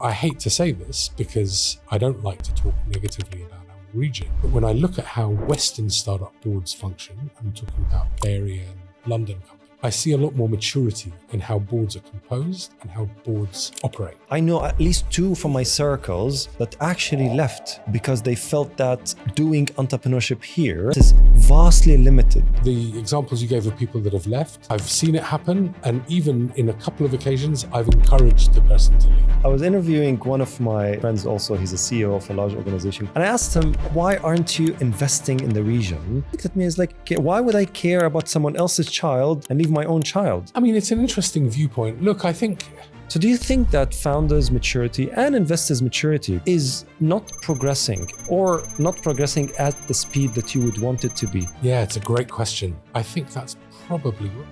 I hate to say this because I don't like to talk negatively about our region, but when I look at how Western startup boards function, I'm talking about Bay Area and London companies, I see a lot more maturity in how boards are composed and how boards operate. I know at least 2 from my circles that actually left because they felt that doing entrepreneurship here is vastly limited. The examples you gave of people that have left, I've seen it happen, and even in a couple of occasions, I've encouraged the person to leave. I was interviewing one of my friends also, he's a CEO of a large organization, and I asked him, why aren't you investing in the region? He looked at me as like, why would I care about someone else's child and leave my own child? I mean, it's an interesting viewpoint. Look, I think... So do you think that founders' maturity and investors' maturity is not progressing or not progressing at the speed that you would want it to be? Yeah, it's a great question. I think that's probably right.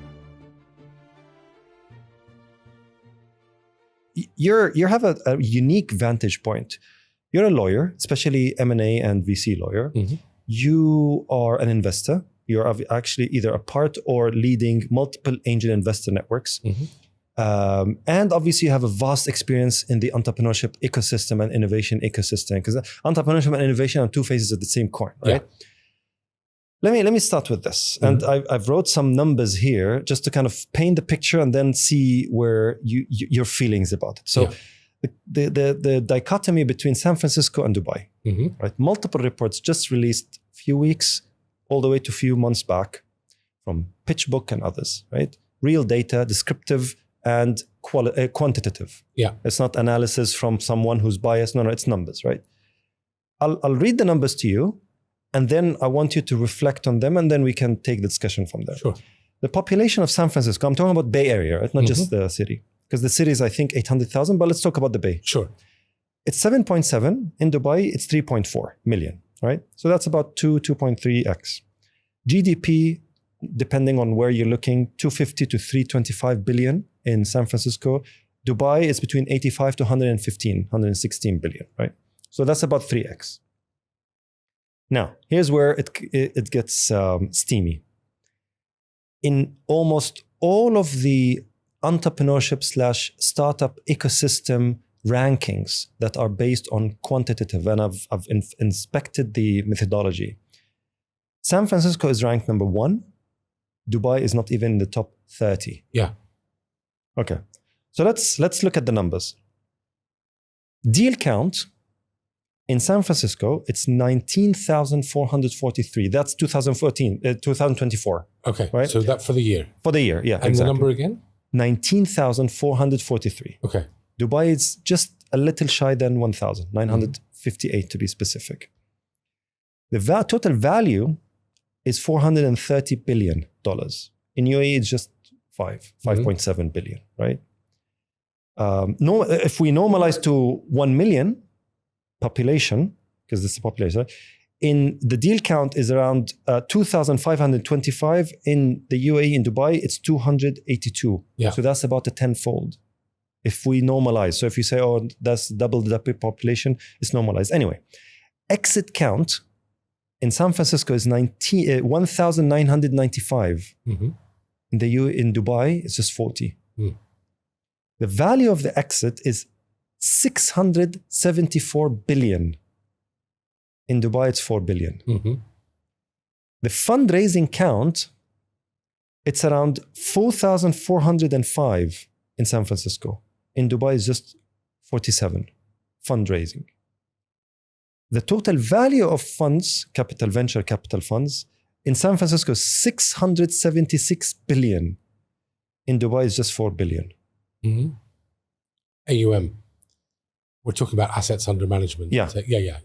You have a unique vantage point. You're a lawyer, especially M&A and VC lawyer. Mm-hmm. You are an investor. You're actually either a part or leading multiple angel investor networks. Mm-hmm. And obviously you have a vast experience in the entrepreneurship ecosystem and innovation ecosystem, because entrepreneurship and innovation are 2 faces of the same coin, right? Yeah. Let me start with this. Mm-hmm. And I've wrote some numbers here just to kind of paint the picture and then see where your feelings about it. So the dichotomy between San Francisco and Dubai, mm-hmm. right? Multiple reports just released a few weeks all the way to a few months back from PitchBook and others, right? Real data, descriptive, and quantitative. Yeah. It's not analysis from someone who's biased. No, it's numbers, right? I'll read the numbers to you, and then I want you to reflect on them, and then we can take the discussion from there. Sure. The population of San Francisco, I'm talking about Bay Area, right? Not mm-hmm. just the city, because the city is, I think, 800,000, but let's talk about the Bay. Sure. It's 7.7. In Dubai, it's 3.4 million, right? So that's about 2.3x. GDP, depending on where you're looking, 250 to 325 billion in San Francisco. Dubai is between 85 to 116 billion, right? So that's about 3x. Now, here's where it gets steamy. In almost all of the entrepreneurship / startup ecosystem rankings that are based on quantitative, and I've inspected the methodology, San Francisco is ranked number 1. Dubai is not even in the top 30. Yeah. Okay. So let's look at the numbers. Deal count in San Francisco, it's 19,443. That's 2024. Okay. Right? So that for the year. For the year, yeah. And exactly. The number again? 19,443. Okay. Dubai is just a little shy than 1,000, 958 to be specific. The total value is $430 billion. In UAE, it's just 5.7 billion, right? If we normalize to 1 million population, because this is the population, in the deal count is around 2,525. In the UAE, in Dubai, it's 282. Yeah. So that's about a tenfold. If we normalize, so if you say, oh, that's double the population, it's normalized. Anyway, exit count in San Francisco is 1,995. Mm-hmm. In Dubai, it's just 40. Mm. The value of the exit is 674 billion. In Dubai, it's 4 billion. Mm-hmm. The fundraising count, it's around 4,405 in San Francisco. In Dubai, it's just 47 fundraising. The total value of funds, venture capital funds, in San Francisco is 676 billion. In Dubai, it's just 4 billion. Mm-hmm. AUM. We're talking about assets under management. Yeah. Yeah.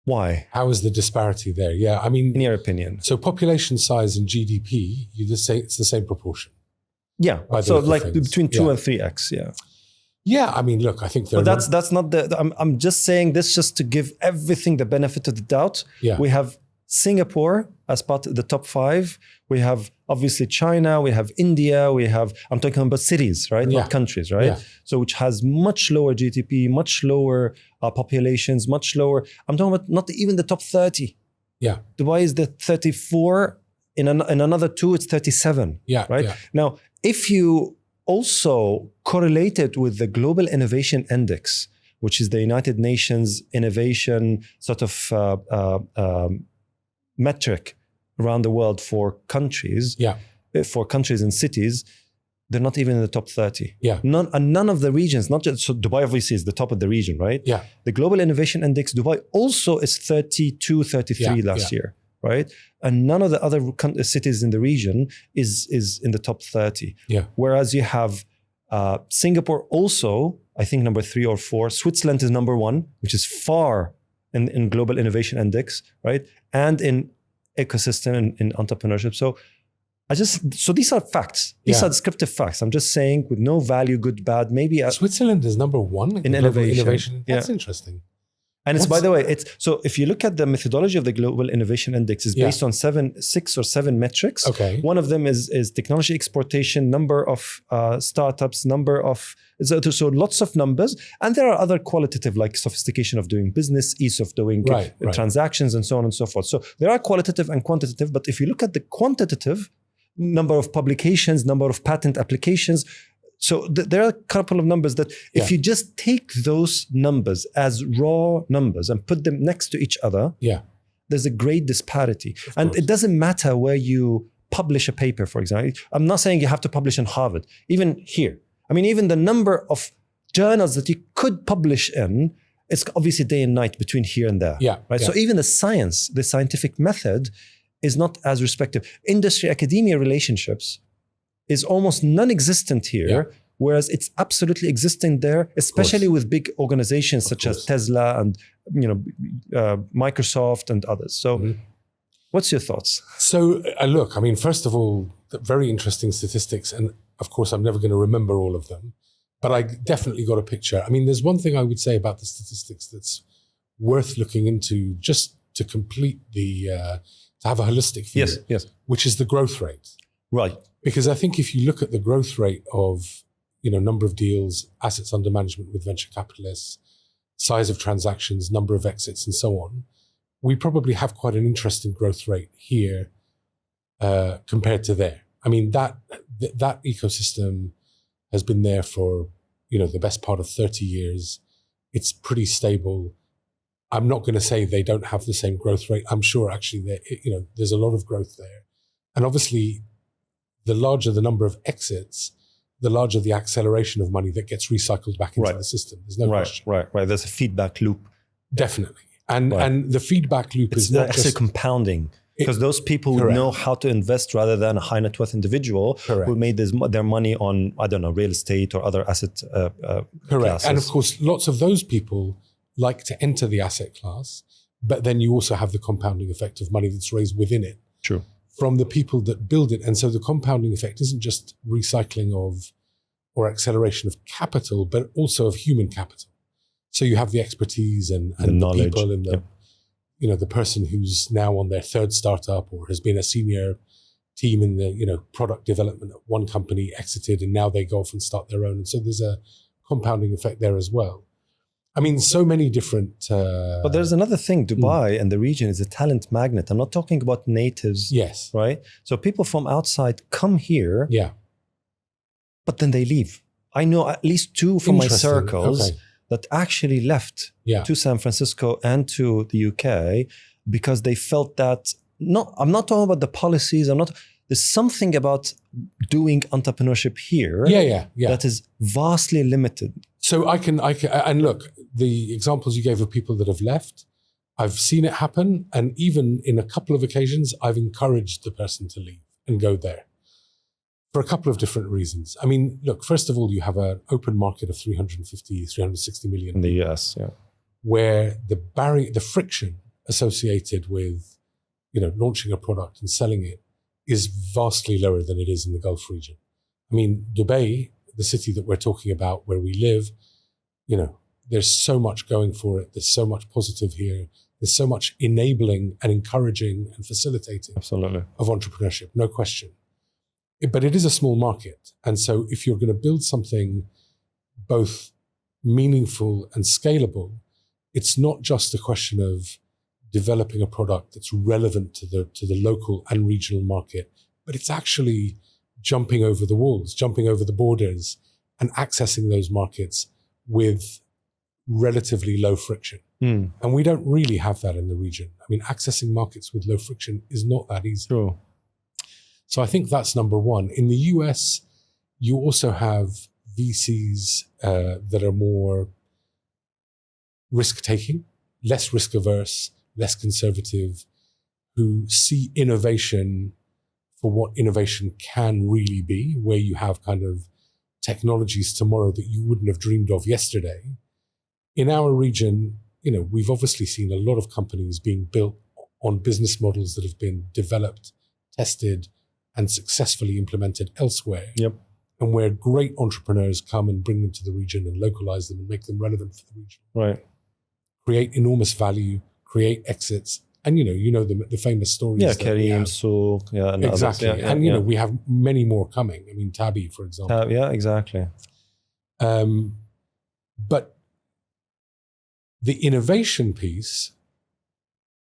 Why? How is the disparity there? Yeah, I mean... In your opinion. So population size and GDP, it's the same proportion. Yeah, so like between 2 and 3x, yeah. Yeah, I mean, look, I think but that's not I'm just saying this just to give everything the benefit of the doubt. Yeah. We have Singapore as part of the top 5. We have obviously China, we have India, I'm talking about cities, right? Yeah. Not countries, right? Yeah. So which has much lower GDP, much lower populations, much lower. I'm talking about not even the top 30. Yeah. Dubai is the 34. In another 2, it's 37. Yeah. Right? Yeah. Now, if you also correlated with the Global Innovation Index, which is the United Nations innovation sort of metric around the world for countries, for countries and cities. They're not even in the top 30. None of the regions, not just, so Dubai obviously is the top of the region, right? The Global Innovation Index, Dubai also is 32, 33 last year, right? And none of the other cities in the region is in the top 30. Whereas you have Singapore also, I think number 3 or 4. Switzerland is number 1, which is far in Global Innovation Index, right? And in ecosystem, in entrepreneurship. So these are facts. These are descriptive facts. I'm just saying with no value, good, bad, maybe. Switzerland is number 1 in innovation. That's interesting. And it's, by the way, so if you look at the methodology of the Global Innovation Index, it's based on 6 or 7 metrics. One of them is technology exportation, number of startups, number of, so lots of numbers. And there are other qualitative, like sophistication of doing business, ease of doing transactions, and so on and so forth. So there are qualitative and quantitative, but if you look at the quantitative, number of publications, number of patent applications, so there are a couple of numbers that if you just take those numbers as raw numbers and put them next to each other, there's a great disparity. And it doesn't matter where you publish a paper, for example. I'm not saying you have to publish in Harvard, even here. I mean, even the number of journals that you could publish in, it's obviously day and night between here and there. So even the scientific method is not as respected. Industry-academia relationships is almost non-existent here, whereas it's absolutely existing there, especially with big organizations such as Tesla and Microsoft and others. So what's your thoughts? So look, I mean, first of all, very interesting statistics. And of course, I'm never going to remember all of them, but I definitely got a picture. I mean, there's one thing I would say about the statistics that's worth looking into just to complete the, to have a holistic view, which is the growth rate. Right. Because I think if you look at the growth rate of, number of deals, assets under management with venture capitalists, size of transactions, number of exits, and so on, we probably have quite an interesting growth rate here compared to there. I mean, that ecosystem has been there for, the best part of 30 years. It's pretty stable. I'm not going to say they don't have the same growth rate. I'm sure actually there's a lot of growth there. And obviously, the larger the number of exits, the larger the acceleration of money that gets recycled back into the system. There's no question. Right. There's a feedback loop. Definitely. And the feedback loop is not actually compounding, because those people who know how to invest rather than a high net worth individual who made their money on, I don't know, real estate or other asset classes. And of course, lots of those people like to enter the asset class, but then you also have the compounding effect of money that's raised within it. True. From the people that build it. And so the compounding effect isn't just recycling of or acceleration of capital, but also of human capital. So you have the expertise and the knowledge, people and the, the person who's now on their 3rd startup or has been a senior team in the, product development at one company, exited, and now they go off and start their own. And so there's a compounding effect there as well. I mean, so many different... but there's another thing. Dubai and the region is a talent magnet. I'm not talking about natives. Yes. Right? So people from outside come here. But then they leave. I know at least 2 from my circles that actually left to San Francisco and to the UK because they felt that... I'm not talking about the policies. There's something about doing entrepreneurship here that is vastly limited. So I can, and look, the examples you gave of people that have left, I've seen it happen. And even in a couple of occasions, I've encouraged the person to leave and go there for a couple of different reasons. I mean, look, first of all, you have an open market of 350, 360 million. In the US, where the friction associated with, launching a product and selling it is vastly lower than it is in the Gulf region. I mean, Dubai, the city that we're talking about where we live, there's so much going for it. There's so much positive here. There's so much enabling and encouraging and facilitating of entrepreneurship, no question. But it is a small market. And so if you're going to build something both meaningful and scalable, it's not just a question of developing a product that's relevant to the local and regional market, but it's actually jumping over the walls, jumping over the borders, and accessing those markets with relatively low friction. And we don't really have that in the region. I mean, accessing markets with low friction is not that easy. True. So I think that's number one. In the US, you also have VCs that are more risk-taking, less risk-averse, less conservative, who see innovation for what innovation can really be, where you have kind of technologies tomorrow that you wouldn't have dreamed of yesterday. In our region, we've obviously seen a lot of companies being built on business models that have been developed, tested, and successfully implemented elsewhere. Yep. And where great entrepreneurs come and bring them to the region and localize them and make them relevant for the region. Right. Create enormous value, create exits. And, the famous stories. Yeah, Kareem, Souk, and exactly. Others. And, we have many more coming. I mean, Tabi, for example. Yeah, exactly. But the innovation piece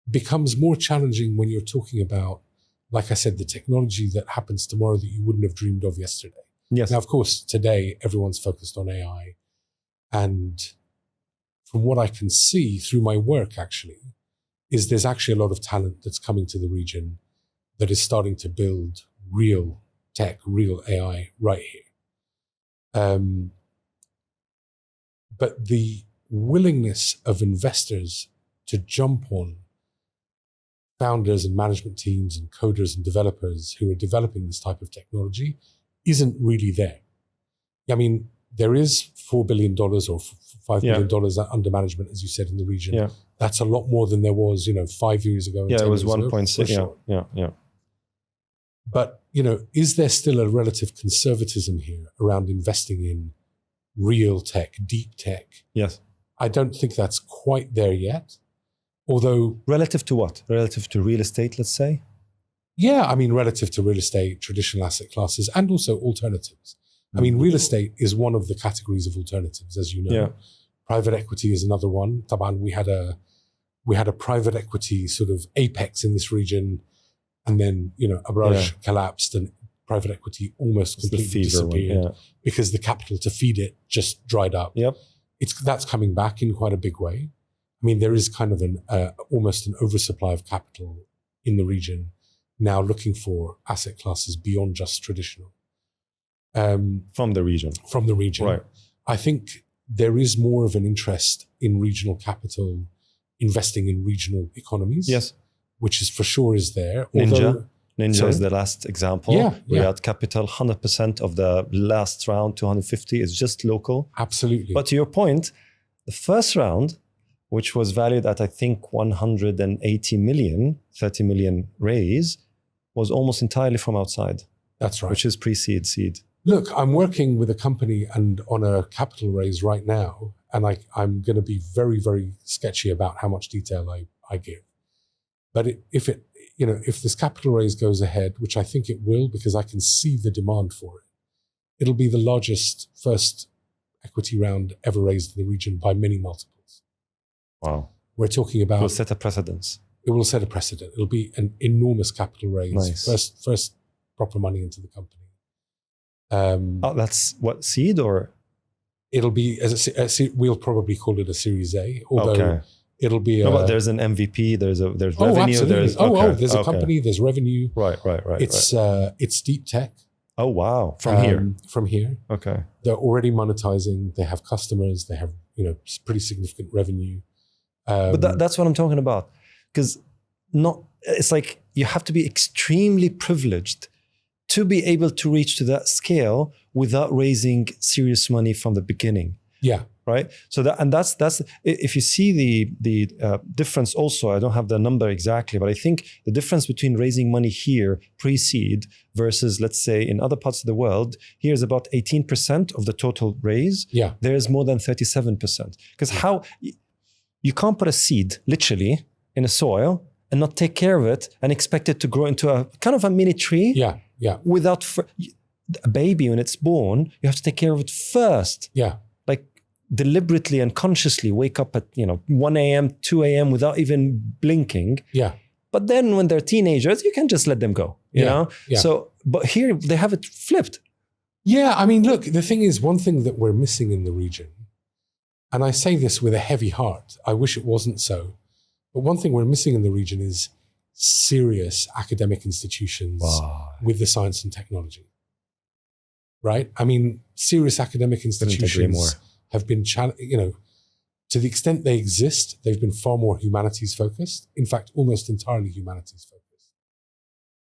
becomes more challenging when you're talking about, like I said, the technology that happens tomorrow that you wouldn't have dreamed of yesterday. Yes. Now, of course, today, everyone's focused on AI. And from what I can see through my work, actually, is there's actually a lot of talent that's coming to the region that is starting to build real tech, real AI right here. But the willingness of investors to jump on founders and management teams and coders and developers who are developing this type of technology isn't really there. I mean, there is $4 billion or $5 billion under management, as you said, in the region. Yeah. That's a lot more than there was, 5 years ago. Yeah, it was 1.6. Yeah. But, is there still a relative conservatism here around investing in real tech, deep tech? Yes. I don't think that's quite there yet. Although... Relative to what? Relative to real estate, let's say? Yeah, I mean, relative to real estate, traditional asset classes, and also alternatives. I mean, real estate is one of the categories of alternatives, as you know. Yeah. Private equity is another one. Taban, we had a private equity sort of apex in this region, and then Abraj collapsed, and private equity almost completely disappeared because the capital to feed it just dried up. Yep. That's coming back in quite a big way. I mean, there is kind of almost an oversupply of capital in the region now, looking for asset classes beyond just traditional. From the region. Right. I think there is more of an interest in regional capital investing in regional economies. Yes. Which is for sure is there. Ninja is the last example. Yeah. Riyadh Capital, 100% of the last round, 250, is just local. Absolutely. But to your point, the first round, which was valued at, I think, 180 million, 30 million raise, was almost entirely from outside. That's right. Which is pre-seed, seed. Look, I'm working with a company and on a capital raise right now, and I'm going to be very, very sketchy about how much detail I give. But if this capital raise goes ahead, which I think it will, because I can see the demand for it, it'll be the largest first equity round ever raised in the region by many multiples. Wow. We're talking about... It will set a precedence. It will set a precedent. It'll be an enormous capital raise. Nice. First proper money into the company. That's what, seed or? It'll be, we'll probably call it a Series A, although it'll be but there's an MVP, there's revenue. Absolutely. There's a company, there's revenue. Right. It's deep tech. Oh, wow. From here. Okay. They're already monetizing. They have customers. They have, pretty significant revenue. But that's what I'm talking about. Because it's like you have to be extremely privileged to be able to reach to that scale without raising serious money from the beginning. Yeah. Right. So that's if you see the difference also, I don't have the number exactly, but I think the difference between raising money here pre-seed versus, let's say, in other parts of the world, here is about 18% of the total raise. Yeah. There is more than 37%. Because how you can't put a seed literally in a soil and not take care of it and expect it to grow into a kind of a mini tree. Yeah. Without a baby, when it's born, you have to take care of it first. Yeah. Like deliberately and consciously wake up at 1 a.m., 2 a.m. without even blinking. Yeah. But then when they're teenagers, you can just let them go, you know? Yeah. So, but here they have it flipped. Yeah, I mean, look, the thing is, one thing that we're missing in the region, and I say this with a heavy heart, I wish it wasn't so, but one thing we're missing in the region is serious academic institutions with the science and technology, right? I mean, serious academic institutions have been, to the extent they exist, they've been far more humanities focused. In fact, almost entirely humanities focused.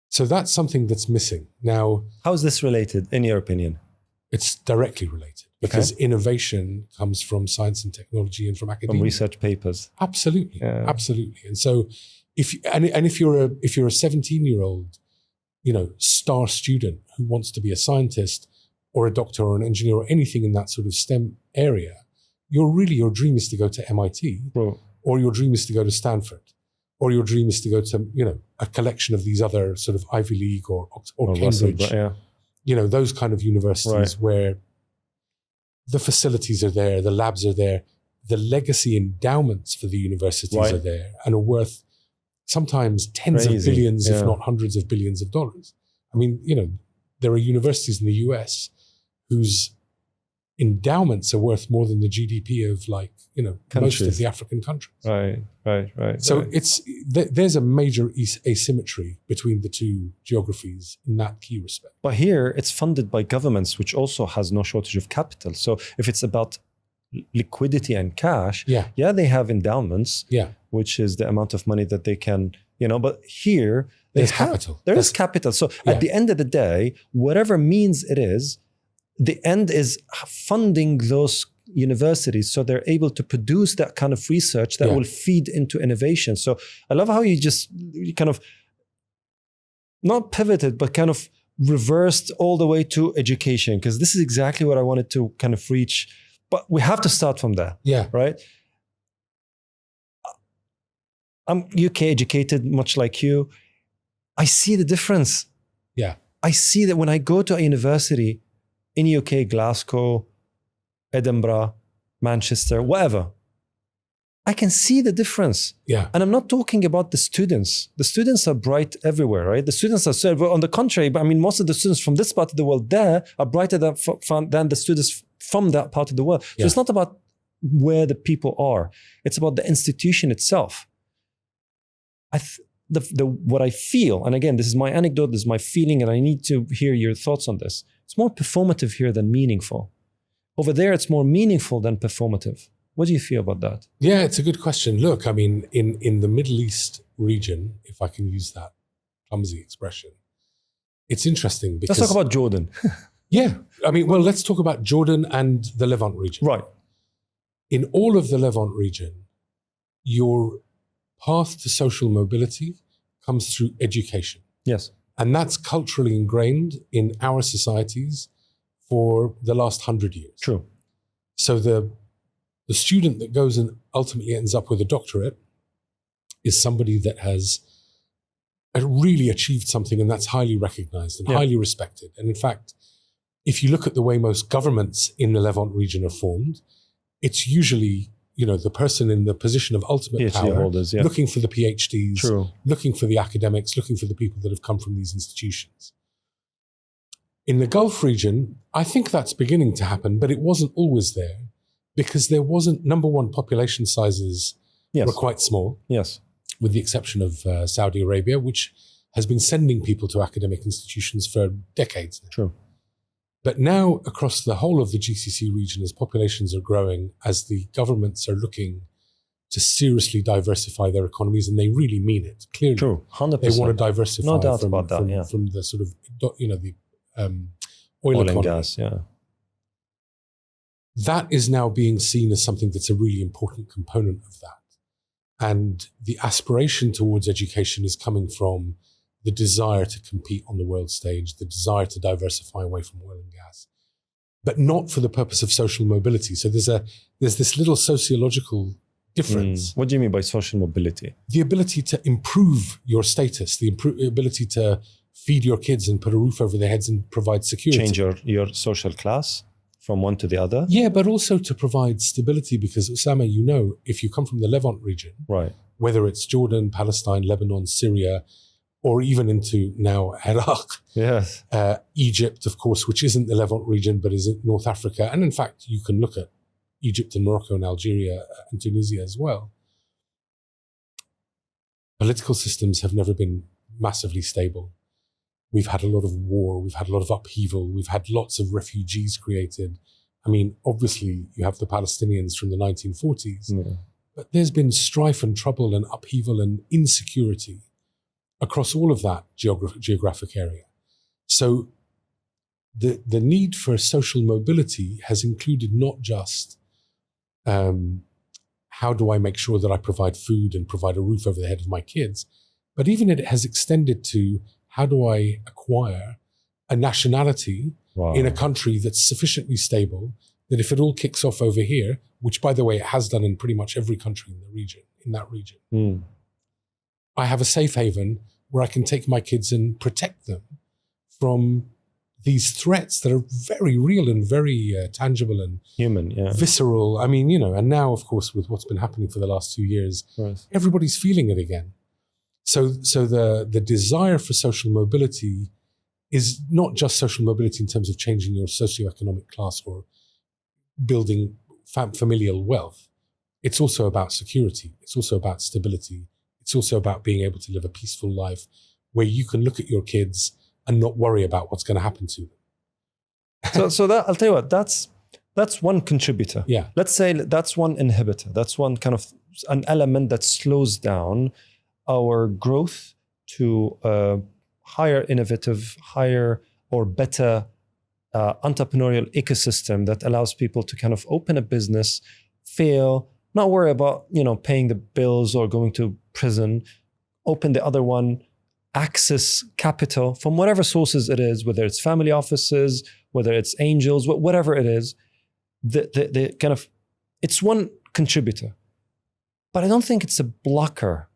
So that's something that's missing. Now, how is this related, in your opinion? It's directly related because innovation comes from science and technology and from academia. From research papers. Absolutely, absolutely. And so, if you're a 17-year-old, star student who wants to be a scientist or a doctor or an engineer or anything in that sort of STEM area, your dream is to go to MIT, or your dream is to go to Stanford, or your dream is to go to a collection of these other sort of Ivy League or Cambridge, those kind of universities where the facilities are there, the labs are there, the legacy endowments for the universities are there and are worth sometimes tens of billions, if not hundreds of billions of dollars. I mean, there are universities in the US whose endowments are worth more than the GDP of most of the African countries. Right. So there's a major asymmetry between the two geographies in that key respect. But here it's funded by governments, which also has no shortage of capital. So if it's about liquidity and cash, they have endowments, which is the amount of money that they can, but here there's capital. There is capital. So at the end of the day, whatever means it is, the end is funding those universities so they're able to produce that kind of research that will feed into innovation. So I love how you kind of not pivoted, but kind of reversed all the way to education, because this is exactly what I wanted to kind of reach. But we have to start from there. Yeah. Right? I'm UK educated, much like you. I see the difference. Yeah. I see that when I go to a university in UK, Glasgow, Edinburgh, Manchester, whatever, I can see the difference. Yeah. And I'm not talking about the students. The students are bright everywhere, right? The students are, on the contrary, but I mean, most of the students from this part of the world there are brighter than the students from that part of the world. So it's not about where the people are. It's about the institution itself. What I feel, and again, this is my anecdote, this is my feeling, and I need to hear your thoughts on this. It's more performative here than meaningful. Over there, it's more meaningful than performative. What do you feel about that? Yeah, it's a good question. Look, I mean, in the Middle East region, if I can use that clumsy expression, it's interesting because... Let's talk about Jordan. Yeah. I mean, well, let's talk about Jordan and the Levant region. Right. In all of the Levant region, your path to social mobility comes through education. Yes. And that's culturally ingrained in our societies for the last 100 years. True. So the student that goes and ultimately ends up with a doctorate is somebody that has really achieved something, and that's highly recognized and highly respected. And in fact, if you look at the way most governments in the Levant region are formed, it's usually the person in the position of ultimate PhD power holders, looking for the PhDs, True. Looking for the academics, looking for the people that have come from these institutions. In the Gulf region, I think that's beginning to happen, but it wasn't always there because there wasn't, number one, population sizes were quite small. Yes. With the exception of Saudi Arabia, which has been sending people to academic institutions for decades now. True. But now across the whole of the GCC region, as populations are growing, as the governments are looking to seriously diversify their economies, and they really mean it, clearly. True, 100%. They want to diversify no doubt about that, from the sort of, the oil and economy. Gas, That is now being seen as something that's a really important component of that. And the aspiration towards education is coming from the desire to compete on the world stage, the desire to diversify away from oil and gas, but not for the purpose of social mobility. So there's this little sociological difference. What do you mean by social mobility? The ability to improve your status, the ability to feed your kids and put a roof over their heads and provide security. Change your social class from one to the other? Yeah, but also to provide stability, because Osama, if you come from the Levant region, right, whether it's Jordan, Palestine, Lebanon, Syria, or even into now Iraq. Yes. Egypt, of course, which isn't the Levant region, but is in North Africa. And in fact, you can look at Egypt and Morocco and Algeria and Tunisia as well. Political systems have never been massively stable. We've had a lot of war, we've had a lot of upheaval, we've had lots of refugees created. I mean, obviously, you have the Palestinians from the 1940s, but there's been strife and trouble and upheaval and insecurity across all of that geographic area. So the need for social mobility has included not just how do I make sure that I provide food and provide a roof over the head of my kids, but even it has extended to how do I acquire a nationality in a country that's sufficiently stable that if it all kicks off over here, which by the way, it has done in pretty much every country in that region, I have a safe haven where I can take my kids and protect them from these threats that are very real and very tangible and human, visceral. I mean, and now, of course, with what's been happening for the last 2 years, everybody's feeling it again. So the desire for social mobility is not just social mobility in terms of changing your socioeconomic class or building familial wealth. It's also about security. It's also about stability. It's also about being able to live a peaceful life where you can look at your kids and not worry about what's going to happen to them. So that, I'll tell you what, that's one contributor. Yeah. Let's say that's one inhibitor. That's one kind of an element that slows down our growth to a higher innovative, higher or better entrepreneurial ecosystem that allows people to kind of open a business, fail, not worry about, paying the bills or going to prison, open the other one, access capital from whatever sources it is, whether it's family offices, whether it's angels, whatever it is, the kind of, it's one contributor. But I don't think it's a blocker.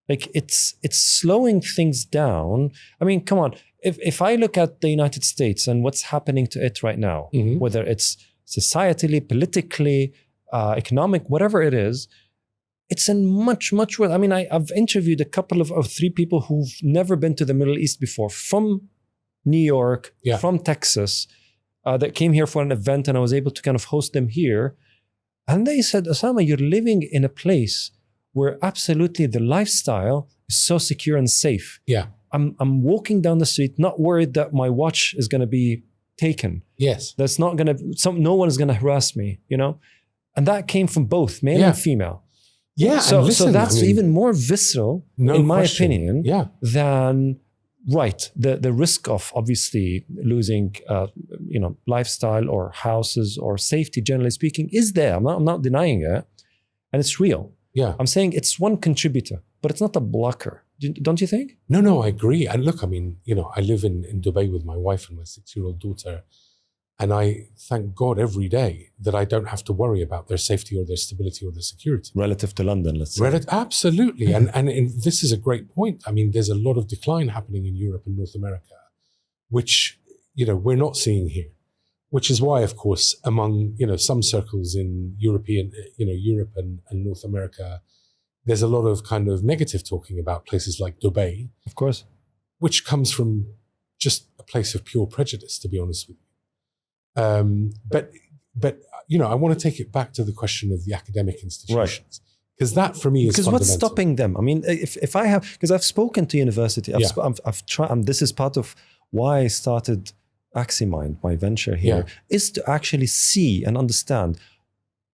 Like it's slowing things down. I mean, come on. If I look at the United States and what's happening to it right now, whether it's societally, politically, economic, whatever it is, it's in much, much worse. I mean, I've interviewed a couple of 3 people who've never been to the Middle East before, from New York, from Texas, that came here for an event, and I was able to kind of host them here. And they said, Osama, you're living in a place where absolutely the lifestyle is so secure and safe. Yeah. I'm walking down the street, not worried that my watch is going to be taken. Yes. That's not going to, no one is going to harass me, And that came from both male and female. Yeah. So that's even more visceral, in my opinion, than the risk of obviously losing, lifestyle or houses or safety, generally speaking, is there. I'm not denying it, and it's real. Yeah. I'm saying it's one contributor, but it's not a blocker. Don't you think? No, I agree. And look, I mean, I live in Dubai with my wife and my 6-year-old daughter. And I thank God every day that I don't have to worry about their safety or their stability or their security. Relative to London, let's say. Absolutely. And this is a great point. I mean, there's a lot of decline happening in Europe and North America, which, we're not seeing here. Which is why, of course, among, some circles in Europe and North America, there's a lot of kind of negative talking about places like Dubai. Of course. Which comes from just a place of pure prejudice, to be honest with you. But I want to take it back to the question of the academic institutions, because that for me is because fundamental. What's stopping them? I mean, if I have, because I've spoken to university, I've tried. This is part of why I started Aximind, my venture here, is to actually see and understand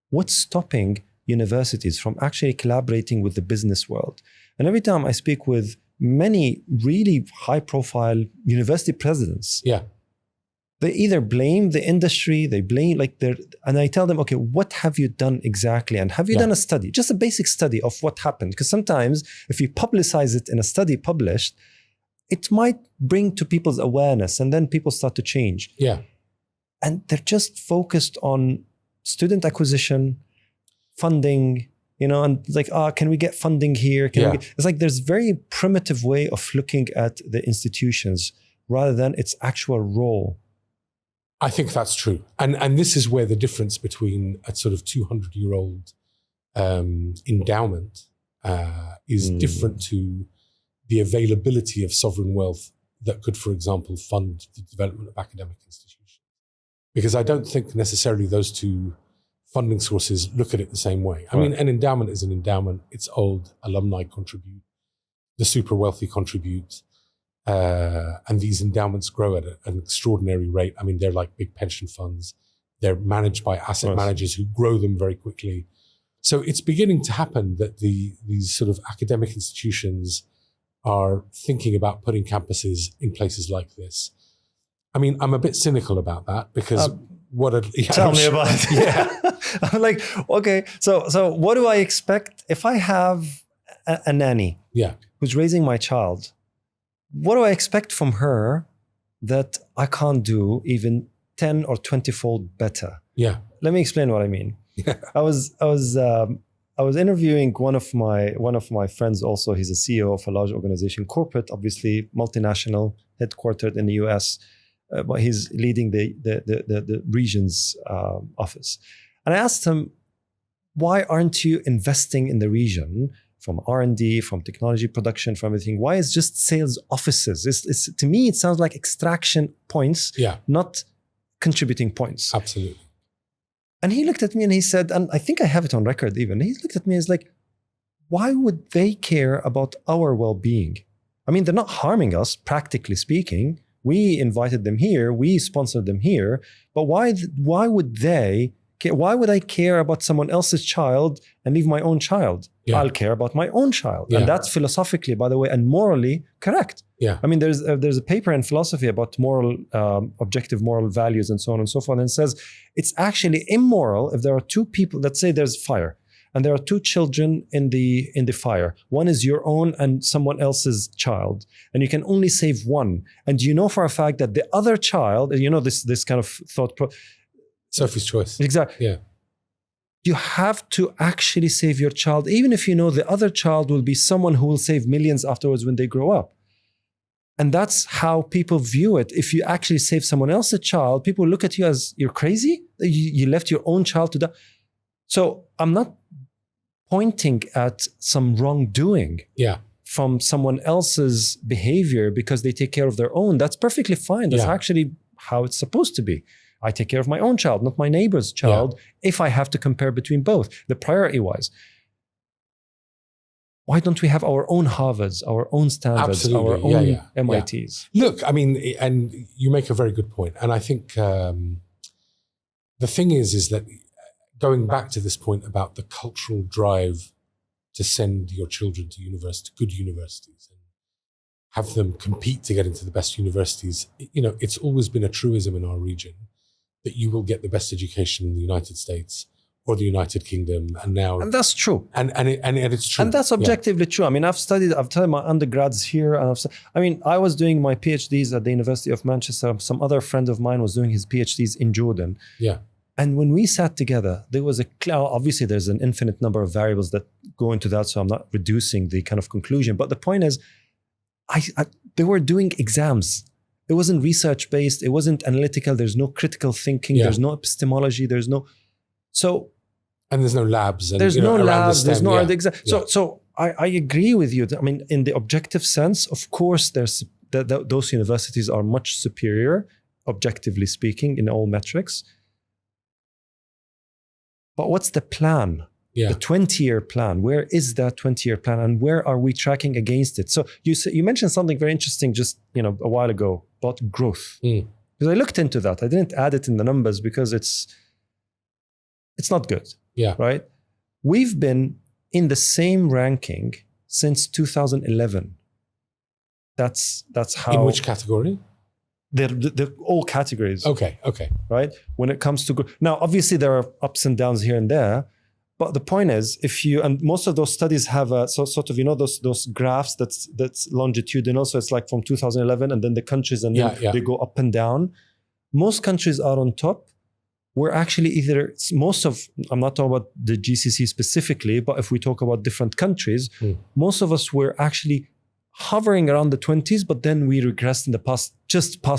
what's stopping universities from actually collaborating with the business world. And every time I speak with many really high-profile university presidents, they either blame the industry, they blame and I tell them, okay, what have you done exactly? And have you done a study, just a basic study of what happened? Because sometimes if you publicize it in a study published, it might bring to people's awareness and then people start to change. Yeah. And they're just focused on student acquisition, funding, and can we get funding here? It's like there's very primitive way of looking at the institutions rather than its actual role. I think that's true. And this is where the difference between a sort of 200-year-old endowment is different to the availability of sovereign wealth that could, for example, fund the development of academic institutions. Because I don't think necessarily those two funding sources look at it the same way. I mean, an endowment is an endowment. It's old. Alumni contribute. The super wealthy contribute. And these endowments grow at an extraordinary rate. I mean, they're like big pension funds. They're managed by asset managers who grow them very quickly. So it's beginning to happen that these sort of academic institutions are thinking about putting campuses in places like this. I mean, I'm a bit cynical about that because tell me about it. Yeah. I'm like, okay, so what do I expect if I have a nanny who's raising my child? What do I expect from her that I can't do even 10 or 20-fold better? Yeah. Let me explain what I mean. Yeah. I was interviewing one of my friends also. He's a CEO of a large organization, corporate, obviously multinational, headquartered in the US, but he's leading the region's office. And I asked him, why aren't you investing in the region from R&D, from technology production, from everything? Why is just sales offices? It's to me, it sounds like extraction points, not contributing points. Absolutely. And he looked at me and he said, and I think I have it on record even, he looked at me and he's like, why would they care about our well-being? I mean, they're not harming us, practically speaking. We invited them here, we sponsored them here, but why would they care? Why would I care about someone else's child and leave my own child? Yeah. I'll care about my own child. Yeah. And that's philosophically, by the way, and morally correct. Yeah. I mean, there's a paper in philosophy about moral, objective moral values and so on and so forth. And it says it's actually immoral if there are two people, let's say there's fire, and there are two children in the fire. One is your own and someone else's child. And you can only save one. And you know for a fact that the other child, you know, this kind of thought. Sophie's choice. Exactly. Yeah. You have to actually save your child, even if you know the other child will be someone who will save millions afterwards when they grow up. And that's how people view it. If you actually save someone else's child, people look at you as you're crazy. You left your own child to die. So I'm not pointing at some wrongdoing from someone else's behavior because they take care of their own. That's perfectly fine. That's actually how it's supposed to be. I take care of my own child, not my neighbor's child, if I have to compare between both, the priority-wise. Why don't we have our own Harvards, our own Stanfords, our own MITs? Yeah. Look, I mean, and you make a very good point. And I think the thing is that going back to this point about the cultural drive to send your children to good universities, and have them compete to get into the best universities, you know, it's always been a truism in our region that you will get the best education in the United States or the United Kingdom, and that's true. And it's true. And that's objectively true. I mean, I've studied my undergrads here, and I was doing my PhDs at the University of Manchester. Some other friend of mine was doing his PhDs in Jordan. Yeah. And when we sat together, there was obviously there's an infinite number of variables that go into that, so I'm not reducing the kind of conclusion. But the point is, they were doing exams. It wasn't research-based. It wasn't analytical. There's no critical thinking. There's no epistemology. And there's no labs. And, there's no labs. There's no exam. So I agree with you. I mean, in the objective sense, of course, there's those universities are much superior, objectively speaking, in all metrics. But what's the plan? The 20-year plan. Where is that 20-year plan, and where are we tracking against it? So you mentioned something very interesting just a while ago about growth. Because I looked into that. I didn't add it in the numbers because it's not good. Yeah. Right? We've been in the same ranking since 2011. That's how. In which category? They're all categories. Okay. Right? When it comes to now, obviously there are ups and downs here and there. But the point is, and most of those studies have sort of, those graphs that's longitudinal. So it's like from 2011, and then the countries, and they go up and down. Most countries are on top. We're actually I'm not talking about the GCC specifically, but if we talk about different countries, most of us were actually hovering around the 20s, but then we regressed in the past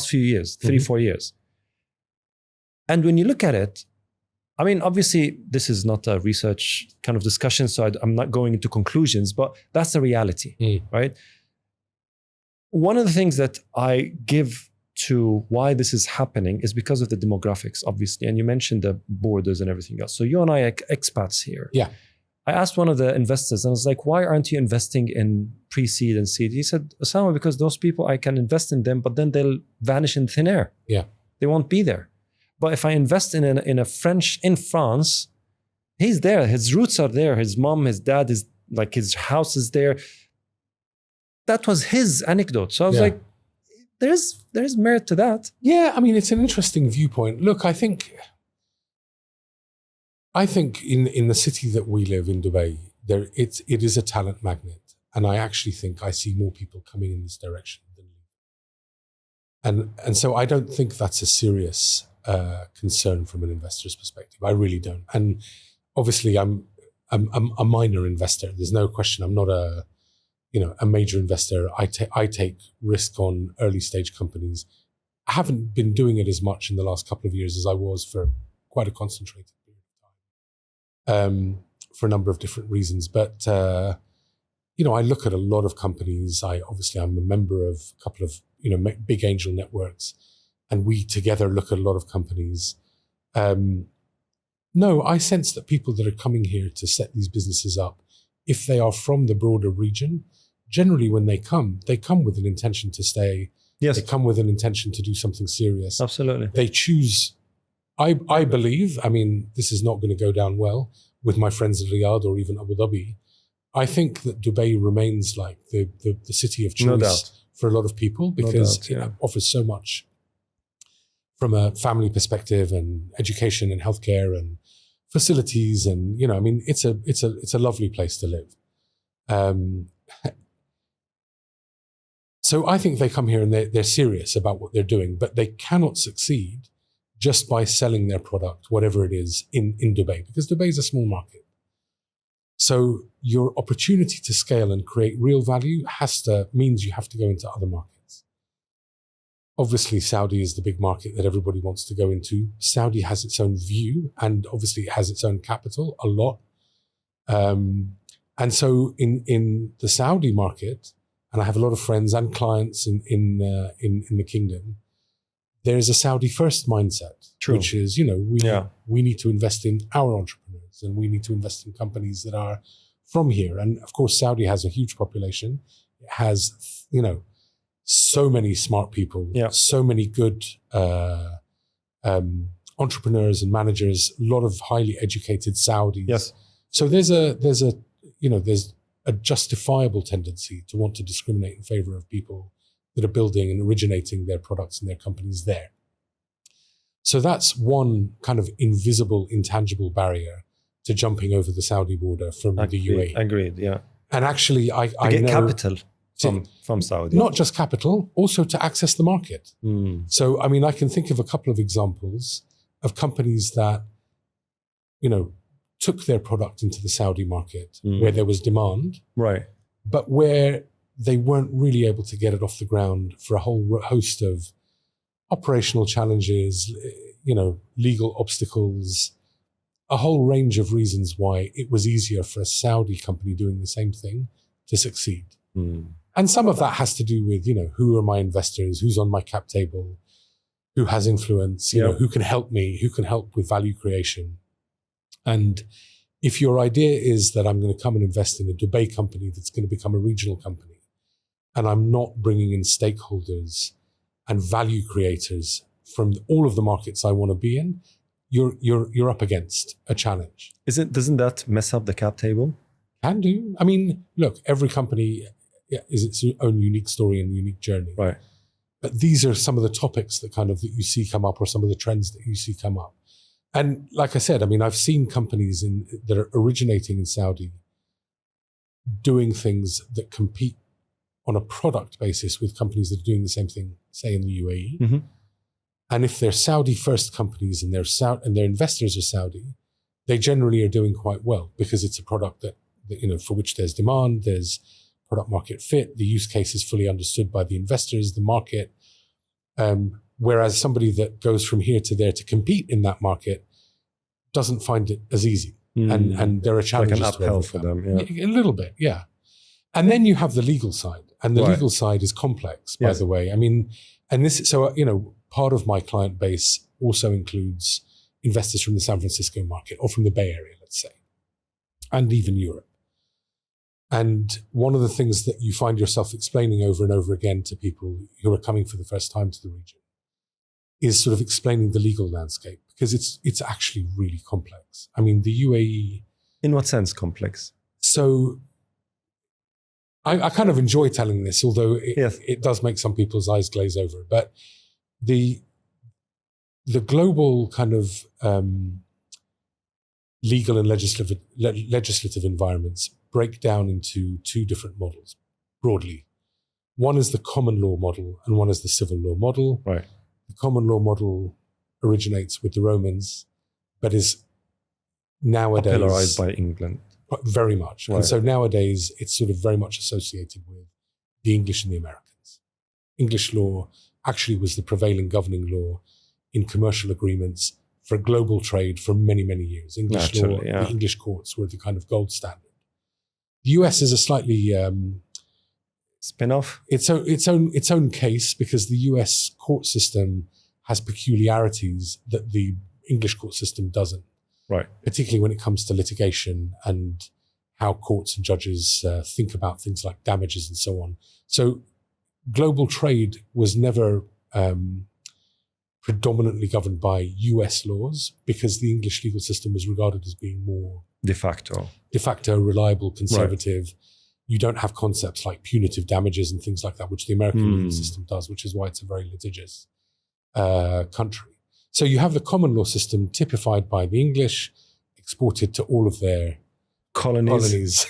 few years, 3-4 years. And when you look at it, I mean, obviously, this is not a research kind of discussion, so I'm not going into conclusions, but that's the reality, right? One of the things that I give to why this is happening is because of the demographics, obviously. And you mentioned the borders and everything else. So you and I are expats here. Yeah. I asked one of the investors, and I was like, why aren't you investing in pre-seed and seed? He said, Osama, because those people, I can invest in them, but then they'll vanish in thin air. Yeah. They won't be there. But if I invest in France, he's there. His roots are there. His mom, his dad, his house is there. That was his anecdote. So I was like, there's merit to that. Yeah, I mean, it's an interesting viewpoint. Look, I think in the city that we live in, Dubai, it is a talent magnet. And I actually think I see more people coming in this direction than leaving. And so I don't think that's a serious concern from an investor's perspective. I really don't. And obviously I'm a minor investor. There's no question. I'm not a major investor. I take risk on early stage companies. I haven't been doing it as much in the last couple of years as I was for quite a concentrated period of time, for a number of different reasons. But, I look at a lot of companies. I'm a member of a couple of, big angel networks, and we together look at a lot of companies. No, I sense that people that are coming here to set these businesses up, if they are from the broader region, generally when they come with an intention to stay. Yes. They come with an intention to do something serious. Absolutely. They choose, I believe, this is not going to go down well with my friends in Riyadh or even Abu Dhabi. I think that Dubai remains like the city of choice for a lot of people because it offers so much from a family perspective and education and healthcare and facilities. And, it's a lovely place to live. So I think they come here and they're serious about what they're doing, but they cannot succeed just by selling their product, whatever it is, in Dubai, because Dubai is a small market. So your opportunity to scale and create real value means you have to go into other markets. Obviously, Saudi is the big market that everybody wants to go into. Saudi has its own view, and obviously it has its own capital, a lot. And so in the Saudi market, and I have a lot of friends and clients in the kingdom, there is a Saudi first mindset, which is, we need to invest in our entrepreneurs and we need to invest in companies that are from here. And of course, Saudi has a huge population. It has, so many smart people, so many good entrepreneurs and managers, a lot of highly educated Saudis. Yes. So there's a justifiable tendency to want to discriminate in favor of people that are building and originating their products and their companies there. So that's one kind of invisible, intangible barrier to jumping over the Saudi border from the UAE. Agreed, yeah. And actually, I get know capital from Saudi. Not just capital, also to access the market. So, I can think of a couple of examples of companies that, took their product into the Saudi market where there was demand, right? But where they weren't really able to get it off the ground for a whole host of operational challenges, legal obstacles, a whole range of reasons why it was easier for a Saudi company doing the same thing to succeed. And some of that has to do with, who are my investors, who's on my cap table, who has influence, who can help me, who can help with value creation. And if your idea is that I'm going to come and invest in a Dubai company that's going to become a regional company, and I'm not bringing in stakeholders and value creators from all of the markets I want to be in, you're up against a challenge. Doesn't that mess up the cap table? Can do. Look, every company is its own unique story and unique journey. Right. But these are some of the topics that you see come up, or some of the trends that you see come up. And like I said, I've seen companies that are originating in Saudi doing things that compete on a product basis with companies that are doing the same thing, say in the UAE. Mm-hmm. And if they're Saudi first companies and their investors are Saudi, they generally are doing quite well because it's a product that for which there's demand, there's product market fit, the use case is fully understood by the investors, the market. Whereas somebody that goes from here to there to compete in that market doesn't find it as easy. And there are challenges like an uphill to for them. A little bit, yeah. And then you have the legal side, and the Right. legal side is complex, by Yes. the way. I mean, and this, so, part of my client base also includes investors from the San Francisco market or from the Bay Area, let's say, and even Europe. And one of the things that you find yourself explaining over and over again to people who are coming for the first time to the region is sort of explaining the legal landscape, because it's actually really complex. I mean, the UAE... In what sense complex? So I kind of enjoy telling this, although it does make some people's eyes glaze over. But the global kind of legal and legislative environments break down into two different models, broadly. One is the common law model and one is the civil law model. Right. The common law model originates with the Romans, but is nowadays... Popularized by England. Very much. Right. And so nowadays it's sort of very much associated with the English and the Americans. English law actually was the prevailing governing law in commercial agreements for global trade for many, many years. English law, the English courts were the kind of gold standard. The US is a slightly spin-off. Its own case, because the US court system has peculiarities that the English court system doesn't. Right. Particularly when it comes to litigation and how courts and judges think about things like damages and so on. So global trade was never predominantly governed by US laws, because the English legal system was regarded as being more de facto, reliable, conservative. Right. You don't have concepts like punitive damages and things like that, which the American legal system does, which is why it's a very litigious country. So you have the common law system typified by the English, exported to all of their colonies.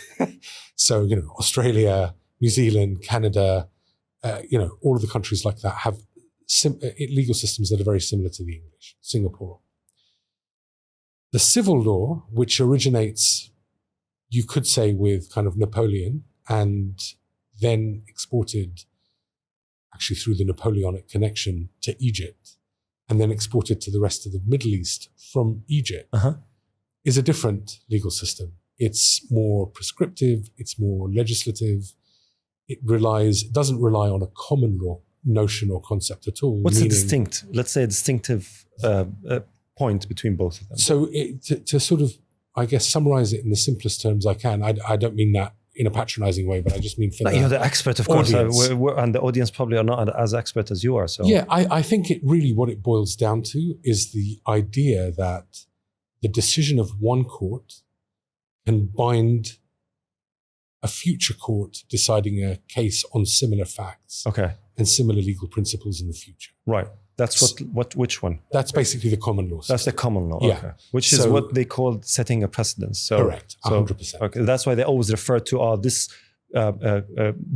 So, Australia, New Zealand, Canada, all of the countries like that have legal systems that are very similar to the English. Singapore. The civil law, which originates, you could say, with kind of Napoleon, and then exported actually through the Napoleonic connection to Egypt, and then exported to the rest of the Middle East from Egypt, is a different legal system. It's more prescriptive, it's more legislative. It doesn't rely on a common law notion or concept at all. What's a distinctive point between both of them? So to sort of, I guess, summarize it in the simplest terms I can, I don't mean that in a patronizing way, but I just mean for you're the expert, of course, audience. And the audience probably are not as expert as you are. So yeah, I think what it boils down to is the idea that the decision of one court can bind a future court deciding a case on similar facts and similar legal principles in the future. Right. That's which one? That's basically the common law system. That's the common law, yeah. Okay. Which is what they call setting a precedence. So, correct, 100%. Okay, that's why they always refer to, this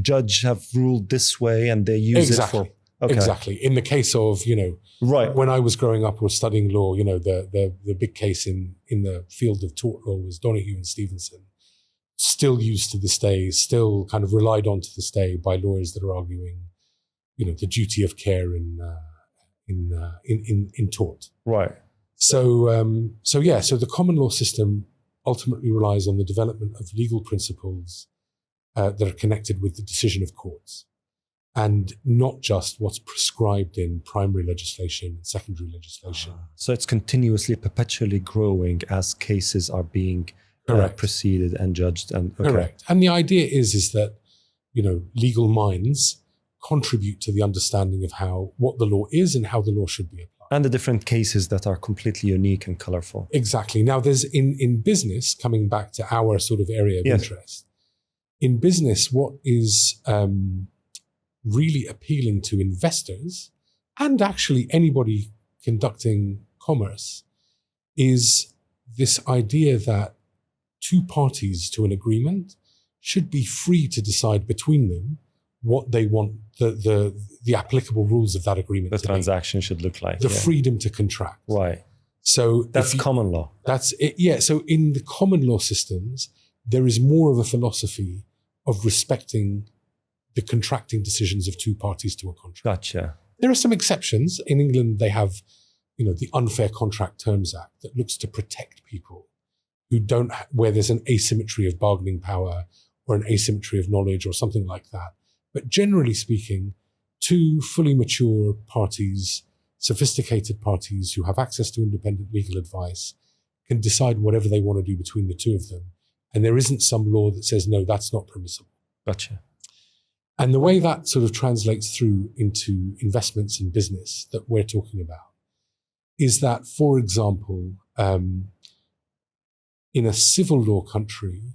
judge have ruled this way, and they use it for... Okay. Exactly. In the case of, right. when I was growing up or studying law, the big case in the field of tort law was Donoghue and Stevenson. Still used to this day, still kind of relied on to this day by lawyers that are arguing, the duty of care in tort. Right. So the common law system ultimately relies on the development of legal principles that are connected with the decision of courts, and not just what's prescribed in primary legislation and secondary legislation. So it's continuously, perpetually growing as cases are being proceeded and judged. Correct. And the idea is that, legal minds contribute to the understanding of what the law is and how the law should be applied. And the different cases that are completely unique and colorful. Exactly. Now, there's in business, coming back to our sort of area of interest, in business, what is really appealing to investors and actually anybody conducting commerce is this idea that two parties to an agreement should be free to decide between them what they want the applicable rules of that agreement the transaction should look like. The freedom to contract. Right. So that's common law. That's it. Yeah. So in the common law systems, there is more of a philosophy of respecting the contracting decisions of two parties to a contract. Gotcha. There are some exceptions. In England, they have the Unfair Contract Terms Act that looks to protect people who don't, where there's an asymmetry of bargaining power or an asymmetry of knowledge or something like that. But generally speaking, two fully mature parties, sophisticated parties who have access to independent legal advice can decide whatever they want to do between the two of them. And there isn't some law that says, no, that's not permissible. Gotcha. And the way that sort of translates through into investments in business that we're talking about is that, for example, in a civil law country,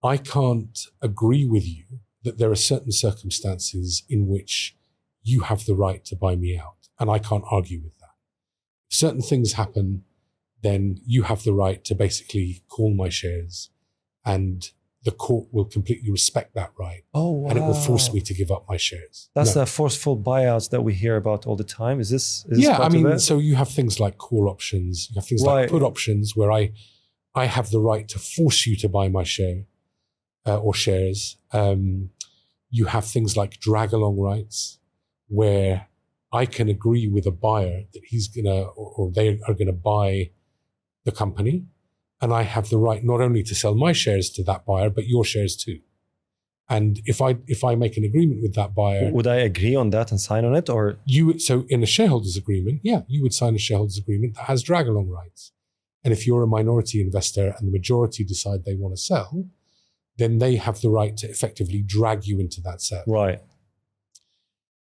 I can't agree with you that there are certain circumstances in which you have the right to buy me out, and I can't argue with that. If certain things happen, then you have the right to basically call my shares, and the court will completely respect that right. Oh, wow. And it will force me to give up my shares. That's the forceful buyouts that we hear about all the time. Is this yeah, part of it? So you have things like call options, you have things like put options where I have the right to force you to buy my share or shares. You have things like drag along rights where I can agree with a buyer that he's gonna or they are gonna buy the company, and I have the right not only to sell my shares to that buyer, but your shares too. And if I make an agreement with that buyer, would I agree on that and sign on it, or so in a shareholders agreement, yeah, you would sign a shareholders agreement that has drag along rights. And if you're a minority investor and the majority decide they want to sell, then they have the right to effectively drag you into that sale. Right.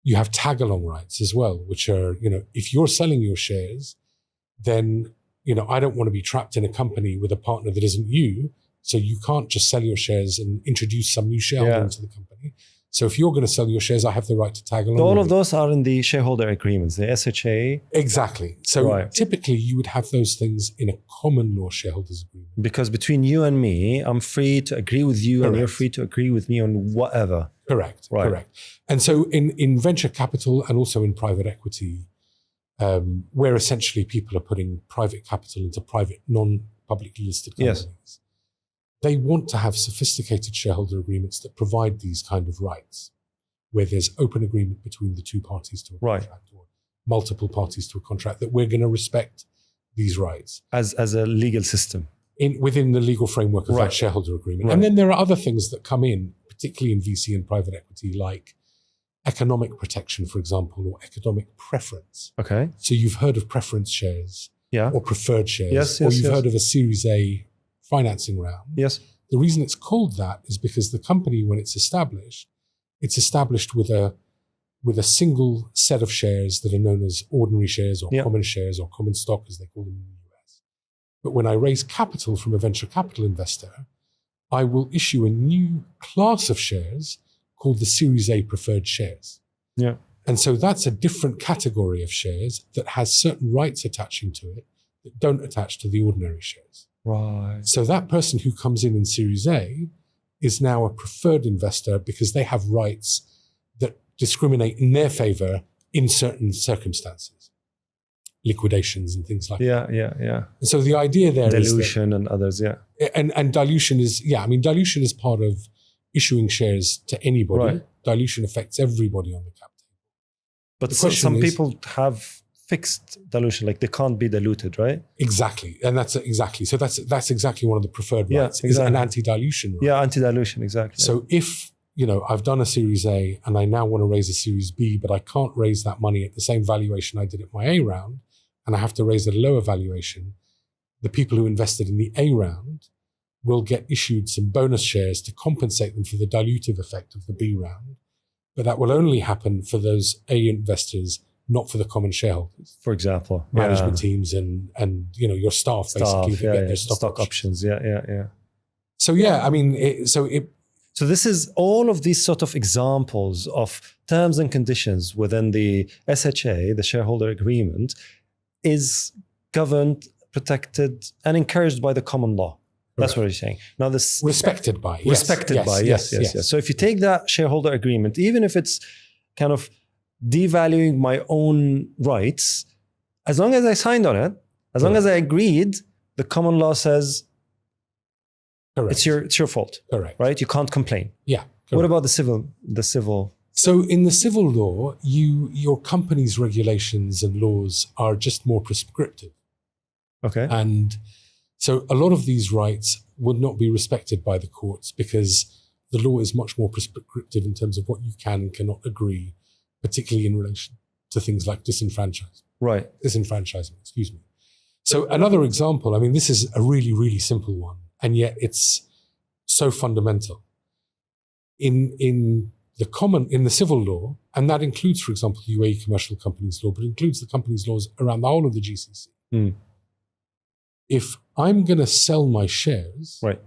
You have tag along rights as well, which are, if you're selling your shares, then, I don't want to be trapped in a company with a partner that isn't you. So you can't just sell your shares and introduce some new shareholder into the company. So if you're going to sell your shares, I have the right to tag along. All of those are in the shareholder agreements, the SHA. Exactly. So typically you would have those things in a common law shareholders agreement. Because between you and me, I'm free to agree with you and you're free to agree with me on whatever. Correct. And so in venture capital and also in private equity, where essentially people are putting private capital into private, non-publicly listed companies, they want to have sophisticated shareholder agreements that provide these kind of rights, where there's open agreement between the two parties to a contract or multiple parties to a contract, that we're going to respect these rights. As a legal system. Within the legal framework of that shareholder agreement. And then there are other things that come in, particularly in VC and private equity, like economic protection, for example, or economic preference. Okay. So you've heard of preference shares or preferred shares, or you've heard of a Series A financing round. Yes. The reason it's called that is because the company, when it's established with a single set of shares that are known as ordinary shares or common shares or common stock, as they call them in the US. But when I raise capital from a venture capital investor, I will issue a new class of shares called the Series A preferred shares. Yeah. And so that's a different category of shares that has certain rights attaching to it that don't attach to the ordinary shares. Right. So that person who comes in Series A is now a preferred investor because they have rights that discriminate in their favor in certain circumstances, liquidations and things like that. Yeah. And so the idea there is dilution and others, and dilution is, dilution is part of issuing shares to anybody. Right. Dilution affects everybody on the cap table. But some people have fixed dilution, like they can't be diluted, right? Exactly. And that's exactly one of the preferred rights. Exactly. Is an anti-dilution right. Yeah, anti-dilution, exactly. So if, I've done a Series A and I now want to raise a Series B, but I can't raise that money at the same valuation I did at my A round, and I have to raise at a lower valuation, the people who invested in the A round will get issued some bonus shares to compensate them for the dilutive effect of the B round. But that will only happen for those A investors, not for the common shareholders. For example, management teams and your staff basically that get their stock options. Yeah. So so this is all of these sort of examples of terms and conditions within the SHA, the shareholder agreement, is governed, protected, and encouraged by the common law. That's what you're saying. Now this respected by. Yes. So if you take that shareholder agreement, even if it's kind of devaluing my own rights, as long as I signed on it, as long as I agreed, the common law says it's your fault. Correct. Right? You can't complain. Yeah. Correct. What about the civil So in the civil law, your company's regulations and laws are just more prescriptive. Okay. And so a lot of these rights would not be respected by the courts because the law is much more prescriptive in terms of what you can and cannot agree, particularly in relation to things like disenfranchisement. Right. Disenfranchisement, excuse me. So another example, I mean, this is a really, really simple one, and yet it's so fundamental. In the civil law, and that includes, for example, the UAE Commercial Companies Law, but includes the companies laws around the whole of the GCC. Mm. If I'm going to sell my shares, Right.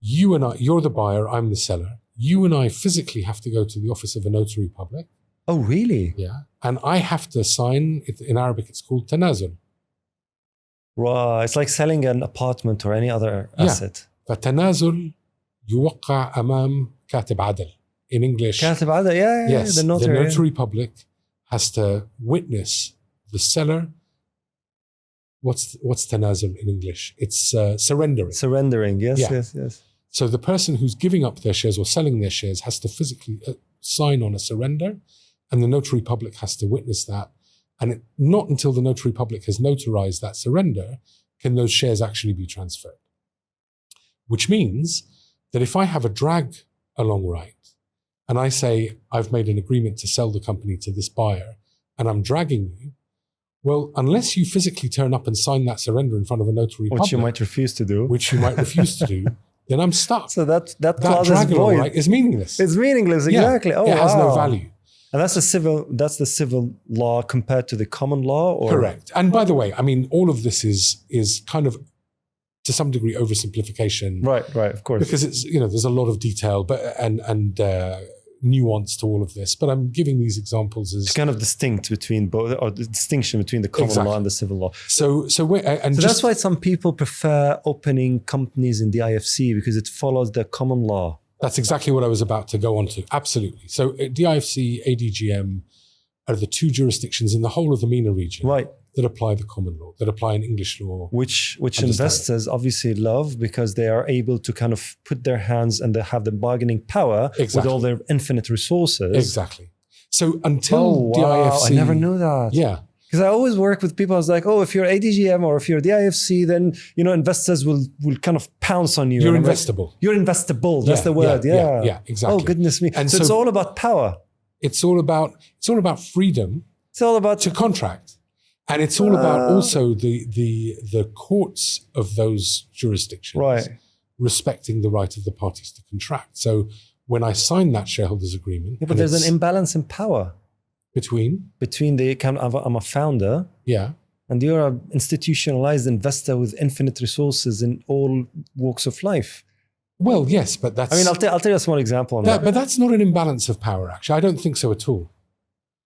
you and I, you're the buyer, I'm the seller. You and I physically have to go to the office of a notary public. Oh, really? Yeah. And I have to sign, in Arabic, it's called tanazul. Right. It's like selling an apartment or any other asset. فالتنازل يوقع أمام كاتب عدل. In English, كاتب عدل, yeah, yes, the notary public has to witness the seller. What's tanazul in English? It's surrendering. Surrendering, yes, Yeah. yes. So the person who's giving up their shares or selling their shares has to physically sign on a surrender, and the notary public has to witness that. And not until the notary public has notarized that surrender can those shares actually be transferred. Which means that if I have a drag along right, and I say, I've made an agreement to sell the company to this buyer, and I'm dragging you, well, unless you physically turn up and sign that surrender in front of a notary public, Which you might refuse to do. Then I'm stuck. So that That clause drag is along void. right is meaningless. It's meaningless, exactly. Oh, it has no wow. value. And that's the civil law compared to the common law? Or? Correct. And by the way, I mean, all of this is kind of, to some degree, oversimplification. Right, of course. Because it's, there's a lot of detail and nuance to all of this. But I'm giving these examples as... It's kind of distinct between both, or the distinction between the common law and the civil law. So that's why some people prefer opening companies in the IFC, because it follows the common law. That's exactly what I was about to go on to. Absolutely. So DIFC, ADGM are the two jurisdictions in the whole of the MENA region that apply the common law, that apply in English law. Which investors obviously love, because they are able to kind of put their hands and they have the bargaining power with all their infinite resources. Exactly. So until DIFC... I never knew that. Yeah. Because I always work with people. I was like, oh, if you're ADGM or if you're DIFC, then investors will kind of pounce on you. You're investable. Like, you're investable. That's the word. Yeah, exactly. Oh, goodness me. And so it's all about power. It's all about freedom. It's all about to contract, and it's all about also the courts of those jurisdictions respecting the right of the parties to contract. So when I sign that shareholders agreement, but there's an imbalance in power. Between I'm a founder, and you're an institutionalized investor with infinite resources in all walks of life. Well, yes, but that's... I mean, I'll tell you a small example on that. But that's not an imbalance of power, actually. I don't think so at all.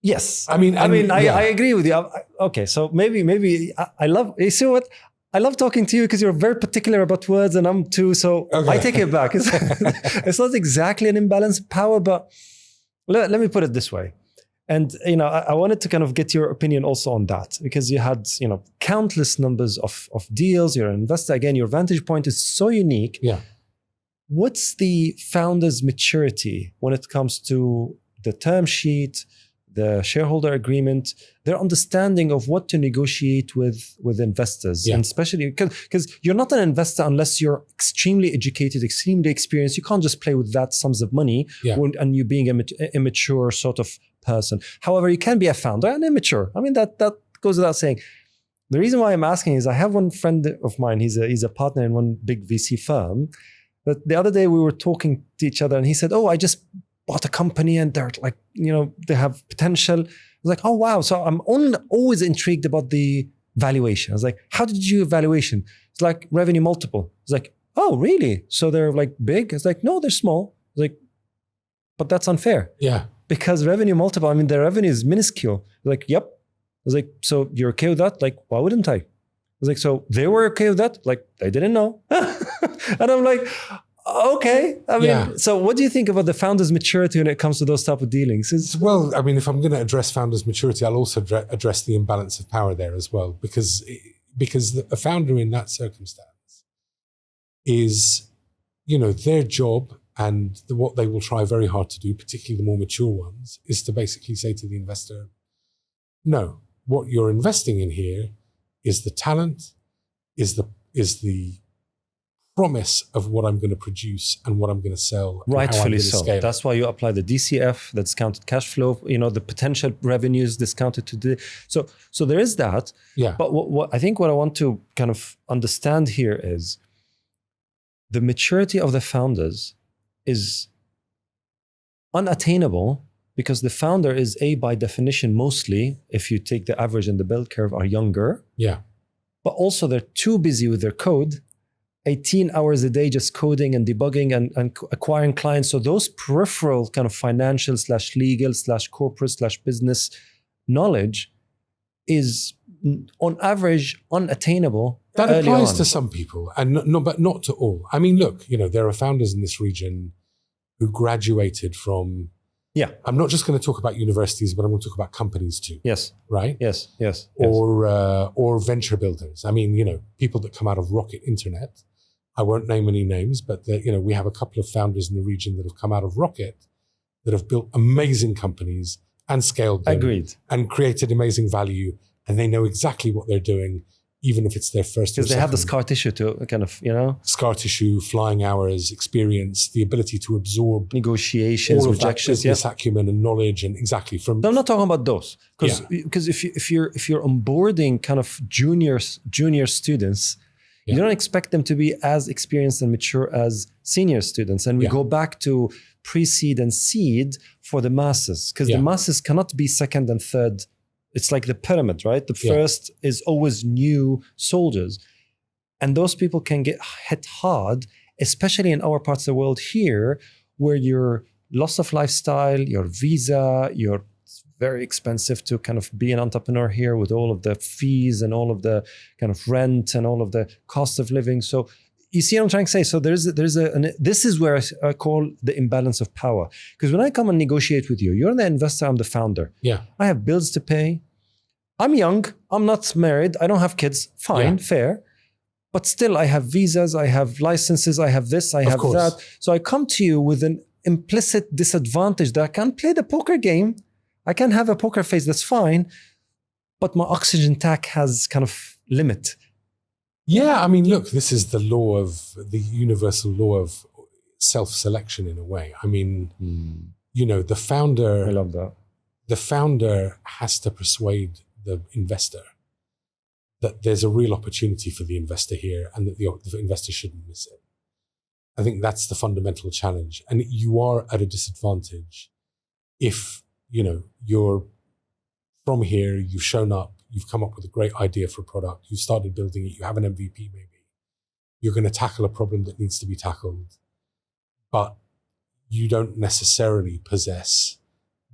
Yes. I agree with you. Okay, so maybe I love... You see what? I love talking to you because you're very particular about words, and I'm too. So I take it back. It's not exactly an imbalance of power, but let me put it this way. And, I wanted to kind of get your opinion also on that, because you had, countless numbers of deals. You're an investor. Again, your vantage point is so unique. Yeah. What's the founder's maturity when it comes to the term sheet, the shareholder agreement, their understanding of what to negotiate with investors? And especially because you're not an investor unless you're extremely educated, extremely experienced. You can't just play with that sums of money and you being an immature sort of person. However, you can be a founder and immature. I mean, that goes without saying. The reason why I'm asking is I have one friend of mine. He's a partner in one big VC firm. But the other day we were talking to each other, and he said, "Oh, I just bought a company, and they're like, they have potential." I was like, "Oh, wow!" So I'm always intrigued about the valuation. I was like, "How did you do valuation?" It's like revenue multiple. It's like, "Oh, really? So they're like big?" It's like, "No, they're small." It's like, "But that's unfair." Yeah. Because revenue multiple, I mean, their revenue is minuscule. Like, "Yep." I was like, "So you're okay with that?" Like, "Why wouldn't I?" I was like, "So they were okay with that?" Like, they didn't know. And I'm like, okay. I mean, so what do you think about the founder's maturity when it comes to those type of dealings? Well, I mean, if I'm going to address founder's maturity, I'll also address the imbalance of power there as well, because a founder in that circumstance is, their job And what they will try very hard to do, particularly the more mature ones, is to basically say to the investor, no, what you're investing in here is the talent, is the promise of what I'm going to produce and what I'm going to sell. Rightfully so. That's why you apply the DCF, the discounted cash flow, the potential revenues discounted to the. So there is that. Yeah. But what I think what I want to kind of understand here is the maturity of the founders is unattainable because the founder is by definition, mostly, if you take the average and the bell curve, are younger. Yeah. But also they're too busy with their code, 18 hours a day just coding and debugging and acquiring clients. So those peripheral kind of financial / legal / corporate / business knowledge is on average unattainable. That applies to some people, but not to all. I mean, look, there are founders in this region who graduated from. Yeah. I'm not just going to talk about universities, but I'm going to talk about companies too. Yes. Right? Yes. Or venture builders. I mean, people that come out of Rocket Internet. I won't name any names, but we have a couple of founders in the region that have come out of Rocket that have built amazing companies and scaled them. Agreed. And created amazing value, and they know exactly what they're doing, even if it's their first. Because they have the scar tissue to kind of, scar tissue, flying hours, experience, the ability to absorb negotiations, rejections, business acumen and knowledge, and exactly from. No, I'm not talking about those, because if you're onboarding kind of junior students. You don't expect them to be as experienced and mature as senior students. And we go back to pre-seed and seed for the masses, because the masses cannot be second and third. It's like the pyramid, right? The first is always new soldiers. And those people can get hit hard, especially in our parts of the world here, where your loss of lifestyle, your visa, your very expensive to kind of be an entrepreneur here with all of the fees and all of the kind of rent and all of the cost of living. So you see what I'm trying to say? So this is where I call the imbalance of power. Because when I come and negotiate with you, you're the investor, I'm the founder. Yeah. I have bills to pay. I'm young. I'm not married. I don't have kids. Fine, fair. But still, I have visas. I have licenses. I have this. I have that. So I come to you with an implicit disadvantage that I can't play the poker game. I can have a poker face, that's fine, but my oxygen tank has kind of limit. Yeah, I mean, look, this is the universal law of self-selection in a way. I mean, the founder. I love that. The founder has to persuade the investor that there's a real opportunity for the investor here and that the investor shouldn't miss it. I think that's the fundamental challenge. And you are at a disadvantage if you're from here, you've shown up, you've come up with a great idea for a product, you've started building it, you have an MVP maybe. You're going to tackle a problem that needs to be tackled, but you don't necessarily possess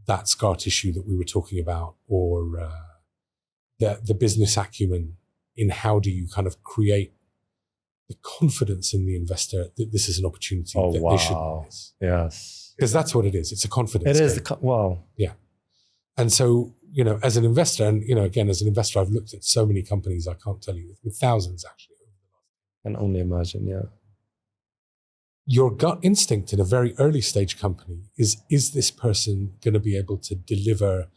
that scar tissue that we were talking about, or the business acumen in how do you kind of create the confidence in the investor that this is an opportunity they shouldn't miss. Yes. Because that's what it is. It's a confidence. It is. Wow. Yeah. And so, as an investor, and, again, as an investor, I've looked at so many companies, I can't tell you, with thousands actually. I can only imagine, yeah. Your gut instinct in a very early stage company is this person going to be able to deliver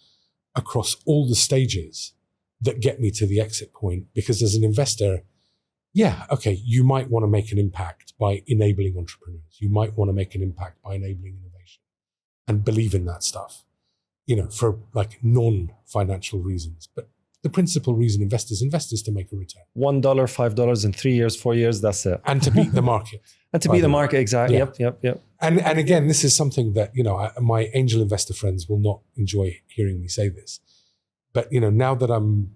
across all the stages that get me to the exit point? Because as an investor, you might want to make an impact by enabling entrepreneurs. You might want to make an impact by enabling innovation and believe in that stuff, for like non-financial reasons. But the principal reason investors invest is to make a return. $1, $5 in 3 years, 4 years, that's it. And to beat the market. And to beat the market, exactly. Yeah. Yep. And again, this is something that, my angel investor friends will not enjoy hearing me say this. But, now that I'm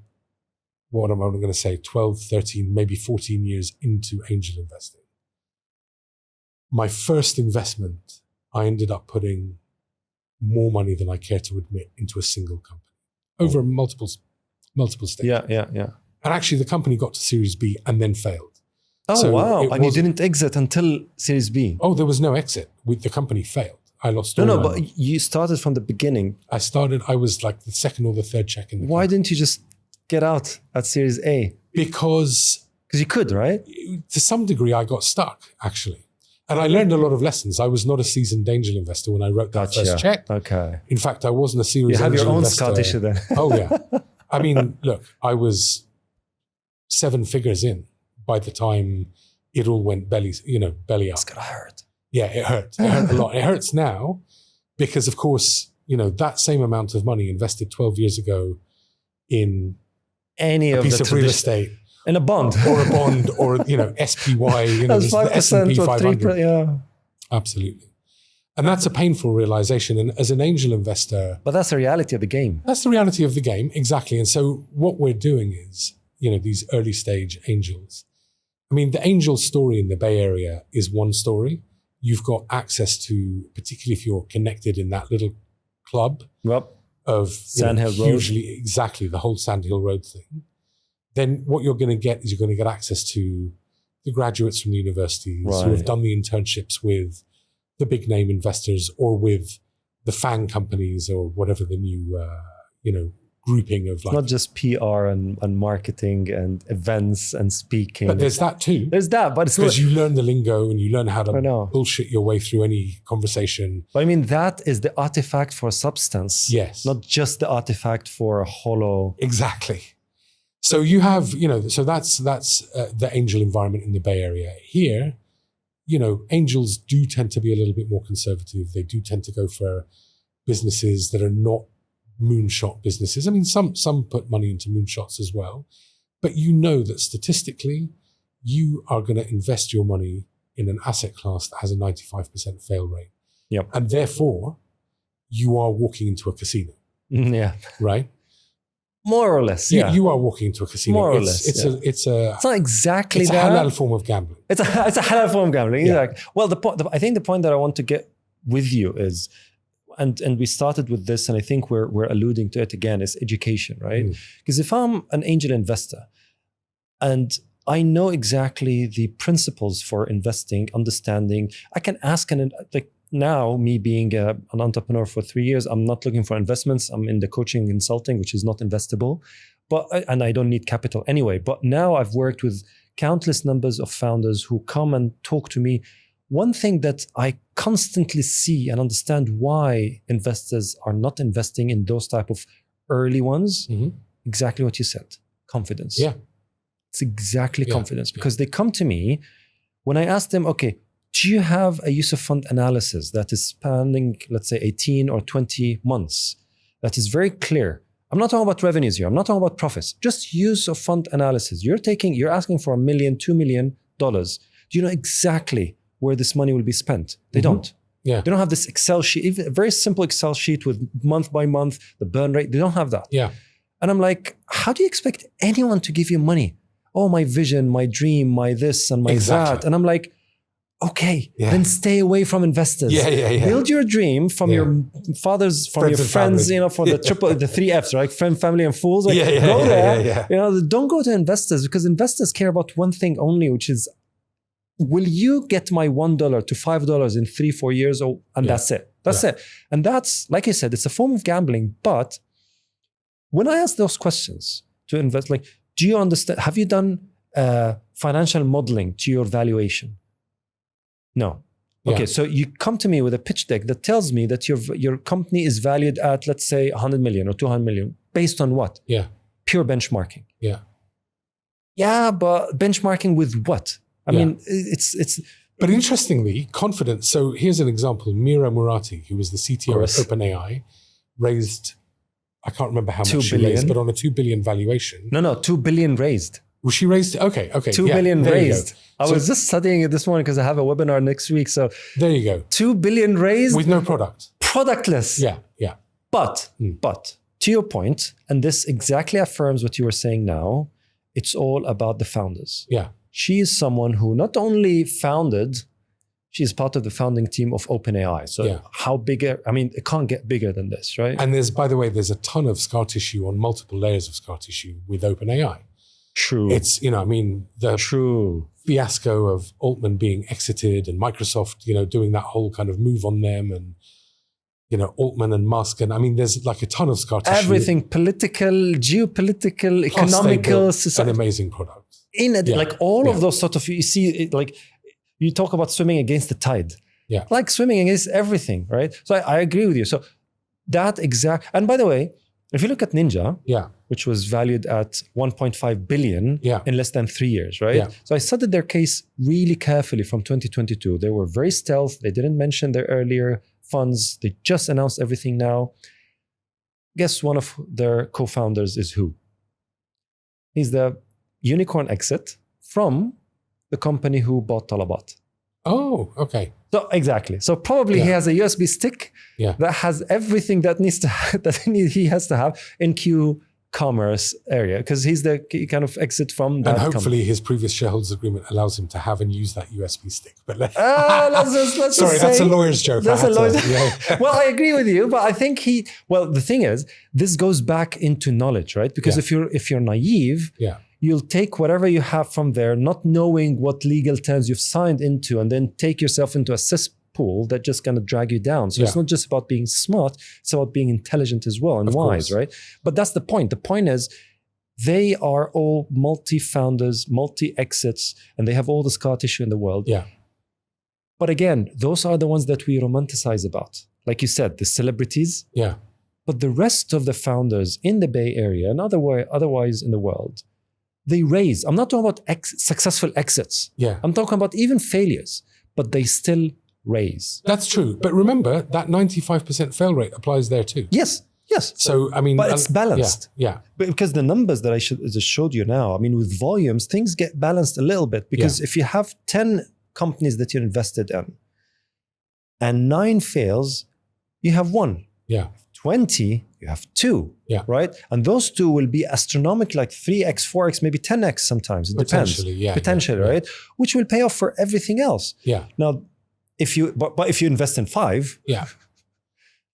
12, 13, maybe 14 years into angel investing. My first investment, I ended up putting more money than I care to admit into a single company over multiple stages. Yeah. And actually the company got to Series B and then failed. Oh, wow. And you didn't exit until Series B? Oh, there was no exit. The company failed. I lost all my money. But you started from the beginning. I was like the second or the third check in the Why didn't you just get out at Series A? Because you could, right? To some degree, I got stuck, actually. And I learned a lot of lessons. I was not a seasoned angel investor when I wrote that first check. Okay. In fact, I wasn't a serious You have angel your own investor. Scottish then. Oh, yeah. I mean, look, I was 7 figures in by the time it all went belly up. It's gonna hurt. Yeah, it hurt. It hurt a lot. It hurts now because, of course, that same amount of money invested 12 years ago in any a of piece the of real estate. In a bond. Or a bond, or, SPY, That's the 5% S&P or 500. 3%. Yeah. Absolutely. And that's a painful realization. And as an angel investor... But that's the reality of the game. That's the reality of the game, exactly. And so what we're doing is, these early stage angels. I mean, the angel story in the Bay Area is one story. You've got access to, particularly if you're connected in that little club of Sand Hill Road. Hugely, exactly, the whole Sand Hill Road thing. Then what you're going to get is you're going to get access to the graduates from the universities who have done the internships with the big name investors or with the FANG companies or whatever the new, grouping of Not just PR and marketing and events and speaking. But there's that too. There's that, but it's because you learn the lingo and you learn how to bullshit your way through any conversation. But I mean, that is the artifact for substance. Yes. Not just the artifact for a hollow. Exactly. So you have, so that's the angel environment in the Bay Area. Here, angels do tend to be a little bit more conservative. They do tend to go for businesses that are not moonshot businesses. I mean, some put money into moonshots as well. But that statistically, you are going to invest your money in an asset class that has a 95% fail rate. Yep. And therefore, you are walking into a casino. Yeah. Right? More or less, yeah. You are walking into a casino. More or less. It's not exactly it's that. It's a halal form of gambling. It's a halal form of gambling. Yeah. Exactly. Well, I think the point that I want to get with you is, and we started with this, and I think we're alluding to it again, is education, right? Because if I'm an angel investor and I know exactly the principles for investing, understanding, I can ask now, me being an entrepreneur for 3 years, I'm not looking for investments. I'm in the coaching and consulting, which is not investable, and I don't need capital anyway. But now I've worked with countless numbers of founders who come and talk to me. One thing that I constantly see and understand why investors are not investing in those type of early ones, exactly what you said, confidence. Yeah. It's exactly confidence, because they come to me when I ask them, okay, do you have a use of fund analysis that is spanning, let's say, 18 or 20 months that is very clear? I'm not talking about revenues here. I'm not talking about profits. Just use of fund analysis. You're asking for $1 million, $2 million. Do you know exactly where this money will be spent? They don't. Yeah. They don't have this Excel sheet, even a very simple Excel sheet with month by month, the burn rate. They don't have that. Yeah. And I'm like, how do you expect anyone to give you money? Oh, my vision, my dream, my this and my that. And I'm like, okay, then stay away from investors. Build your dream from your fathers, from your friends, for the 3 Fs, right? Friend, family, and fools. Go there. Don't go to investors, because investors care about one thing only, which is, will you get my $1 to $5 in 3-4 years? And that's it. That's it. And that's, like you said, it's a form of gambling. But when I ask those questions to invest, do you understand? Have you done financial modeling to your valuation? No. Okay, so you come to me with a pitch deck that tells me that your company is valued at, let's say, 100 million or 200 million. Based on what? Pure benchmarking. Yeah, but benchmarking with what? I mean, it's. But interestingly, confidence. So here's an example. Mira Murati, who was the CTO of OpenAI, raised, I can't remember how much she raised, but on a 2 billion valuation. No, 2 billion raised. Well, she raised, okay. 2 billion raised. I was just studying it this morning because I have a webinar next week. So there you go. 2 billion raised. With no product. Productless. Yeah. But to your point, and this exactly affirms what you were saying now, it's all about the founders. Yeah. She is someone who not only founded, she's part of the founding team of OpenAI. So how bigger, I mean, it can't get bigger than this, right? And by the way, there's a ton of scar tissue on multiple layers of scar tissue with OpenAI. True. It's, the fiasco of Altman being exited and Microsoft, doing that whole kind of move on them, and, Altman and Musk. And I mean, there's a ton of scar tissue. Everything, political, geopolitical, economical. An amazing product. All of those sort of, you see, You talk about swimming against the tide. Yeah. Like swimming against everything, right? So I agree with you. So that exact, and by the way, if you look at Ninja, Yeah. which was valued at 1.5 billion Yeah. in less than 3 years, right? Yeah. So I studied their case really carefully from 2022. They were very stealth. They didn't mention their earlier funds. They just announced everything now. Guess one of their co-founders is who? He's the unicorn exit from the company who bought Talabat. Oh, okay. So exactly. So probably he has a USB stick that has everything that needs to he has to have in Q-commerce area, because he's the kind of exit from that. And hopefully company. his previous shareholders agreement allows him to have and use that USB stick. But let's Sorry, that's a lawyer's joke. That's a lawyer's. Yeah. Well, I agree with you, but I think the thing is, this goes back into knowledge, right? Because if you're naive, you'll take whatever you have from there, not knowing what legal terms you've signed into, and then take yourself into a cesspool that just going to drag you down. So it's not just about being smart, it's about being intelligent as well and wise, right? But that's the point. The point is, they are all multi-founders, multi-exits, and they have all the scar tissue in the world. Yeah. But again, those are the ones that we romanticize about. Like you said, the celebrities. Yeah. But the rest of the founders in the Bay Area and otherwise in the world, they raise. I'm not talking about successful exits. Yeah. I'm talking about even failures, but they still raise. That's true. But remember, that 95% fail rate applies there too. Yes. So, I mean... But it's balanced. Yeah. Because the numbers that I just showed you now, I mean, with volumes, things get balanced a little bit. Because if you have 10 companies that you're invested in and 9 fails, you have 1. Yeah. 20, you have 2, right? And those 2 will be astronomical, like 3x, 4x, maybe 10x sometimes. It depends. Potentially, right? Which will pay off for everything else. Yeah. Now, if you invest in 5,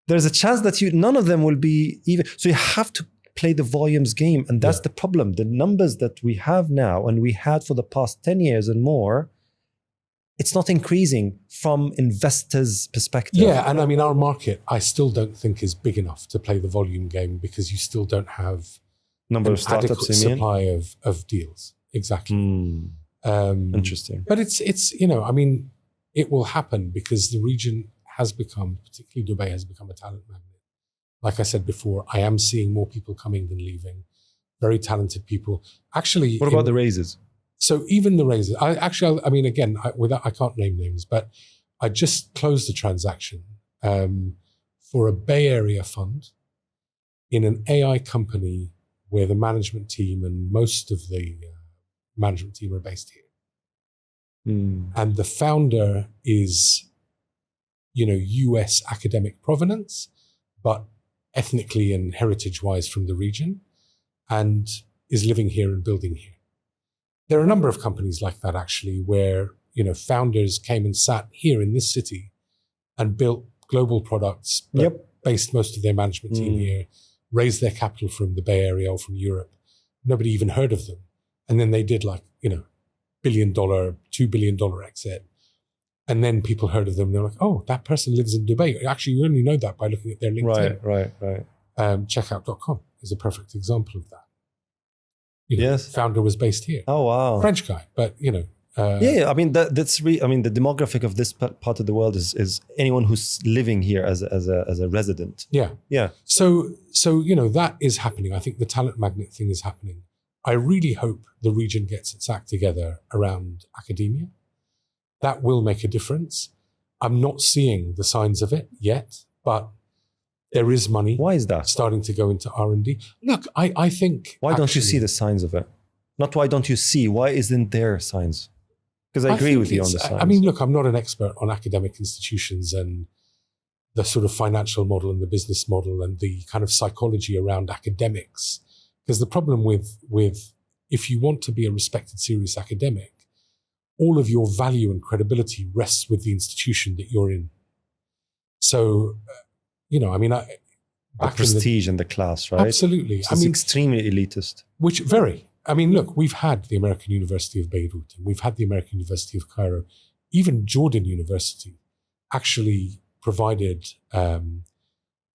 there's a chance that none of them will be even. So you have to play the volumes game, and that's the problem. The numbers that we have now and we had for the past 10 years and more, it's not increasing from investors' perspective. Yeah, and I mean, our market, I still don't think is big enough to play the volume game, because you still don't have number of startups, adequate supply of deals. Exactly. Interesting. But it's I mean, it will happen because the region has become, particularly Dubai, has become a talent magnet. Like I said before, I am seeing more people coming than leaving. Very talented people. Actually, what about the raises? So even the raises, I mean, again, I can't name names, but I just closed a transaction for a Bay Area fund in an AI company where the management team and most of the management team are based here. And the founder is, US academic provenance, but ethnically and heritage-wise from the region, and is living here and building here. There are a number of companies like that, actually, where, founders came and sat here in this city and built global products, but based most of their management team here, raised their capital from the Bay Area or from Europe. Nobody even heard of them. And then they did $1 billion, $2 billion exit. And then people heard of them. They're like, oh, that person lives in Dubai. Actually, you only know that by looking at their LinkedIn. Right. Checkout.com is a perfect example of that. Yes. Founder was based here. Oh, wow. French guy, but I mean, that's the demographic of this part of the world is anyone who's living here as a resident. Yeah. So that is happening. I think the talent magnet thing is happening. I really hope the region gets its act together around academia. That will make a difference. I'm not seeing the signs of it yet, but there is money. Why is that? Starting to go into R&D. Look, I think... Why don't you see the signs of it? Not why don't you see, why isn't there signs? Because I agree with you on the signs. I mean, look, I'm not an expert on academic institutions and the sort of financial model and the business model and the kind of psychology around academics. Because the problem with if you want to be a respected, serious academic, all of your value and credibility rests with the institution that you're in. So, I mean, the prestige in the class, right? Absolutely. It's extremely elitist. Look, we've had the American University of Beirut, and we've had the American University of Cairo. Even Jordan University actually provided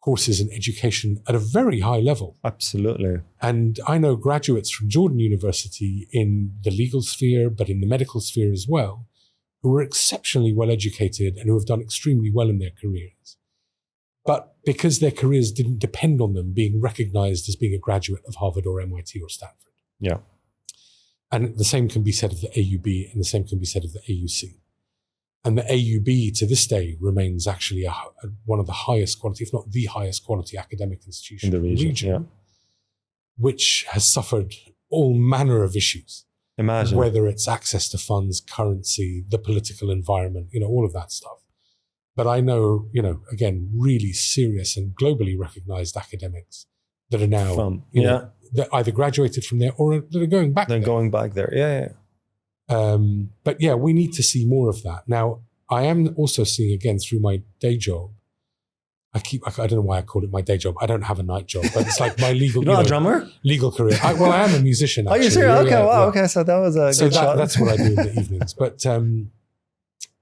courses in education at a very high level. Absolutely. And I know graduates from Jordan University in the legal sphere, but in the medical sphere as well, who are exceptionally well educated and who have done extremely well in their careers. But because their careers didn't depend on them being recognized as being a graduate of Harvard or MIT or Stanford. Yeah. And the same can be said of the AUB, and the same can be said of the AUC. And the AUB to this day remains actually one of the highest quality, if not the highest quality academic institution in the region, which has suffered all manner of issues. Imagine. Whether it's access to funds, currency, the political environment, all of that stuff. But I know, again, really serious and globally recognized academics that are now, that either graduated from there or that are going back there. They're going back there, yeah. But yeah, we need to see more of that. Now, I am also seeing, again, through my day job, I don't know why I call it my day job. I don't have a night job, but it's like my legal... You're not a drummer? Legal career. I am a musician, actually. Oh, you're serious? Okay, wow. Okay, so that was a good shot. That's what I do in the evenings. But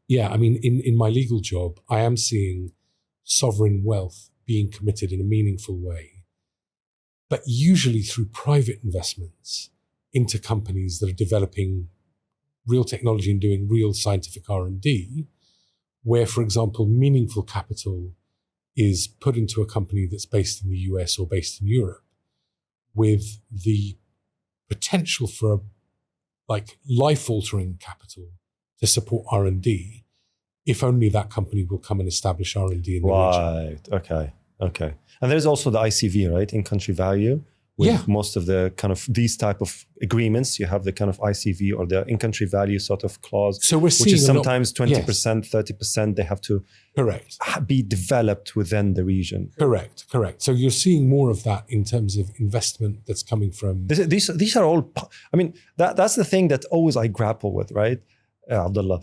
yeah, I mean, in my legal job, I am seeing sovereign wealth being committed in a meaningful way, but usually through private investments into companies that are developing real technology and doing real scientific R&D, where, for example, meaningful capital is put into a company that's based in the US or based in Europe with the potential for life-altering capital to support R&D, if only that company will come and establish R&D in the region. Right, okay. And there's also the ICV, right, in-country value. With most of the kind of these type of agreements, you have the kind of ICV or the in-country value sort of clause, so we're seeing which is sometimes 20%, 30%. They have to be developed within the region. Correct. So you're seeing more of that in terms of investment that's coming from... These are all... I mean, that's the thing that always I grapple with, right, Abdullah?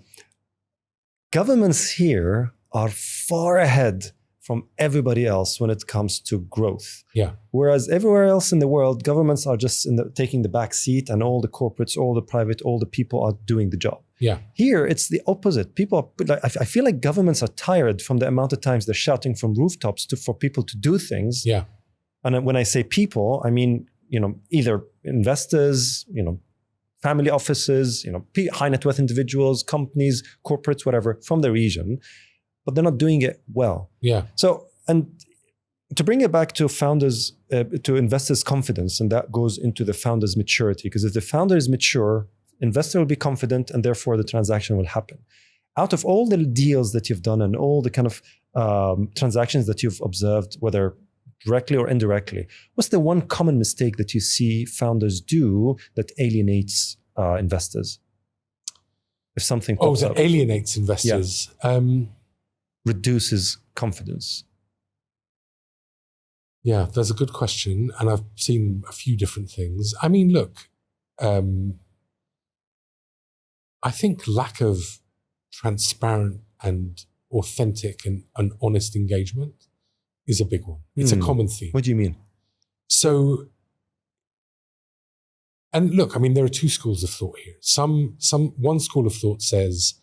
Governments here are far ahead from everybody else when it comes to growth. Yeah. Whereas everywhere else in the world, governments are just taking the back seat, and all the corporates, all the private, all the people are doing the job. Yeah. Here, it's the opposite. People are, I feel like governments are tired from the amount of times they're shouting from rooftops for people to do things. Yeah. And when I say people, I mean, either investors, family offices, high net worth individuals, companies, corporates, whatever, from the region, but they're not doing it well. Yeah. So, and to bring it back to founders, to investors' confidence, and that goes into the founder's maturity, because if the founder is mature, investor will be confident, and therefore the transaction will happen. Out of all the deals that you've done and all the kind of transactions that you've observed, whether directly or indirectly, what's the one common mistake that you see founders do that alienates investors? If something pops up. Alienates investors. Yeah. Reduces confidence. Yeah, that's a good question. And I've seen a few different things. I mean, look, I think lack of transparent and authentic and honest engagement is a big one. It's a common theme. What do you mean? So, and look, I mean, there are two schools of thought here. One school of thought says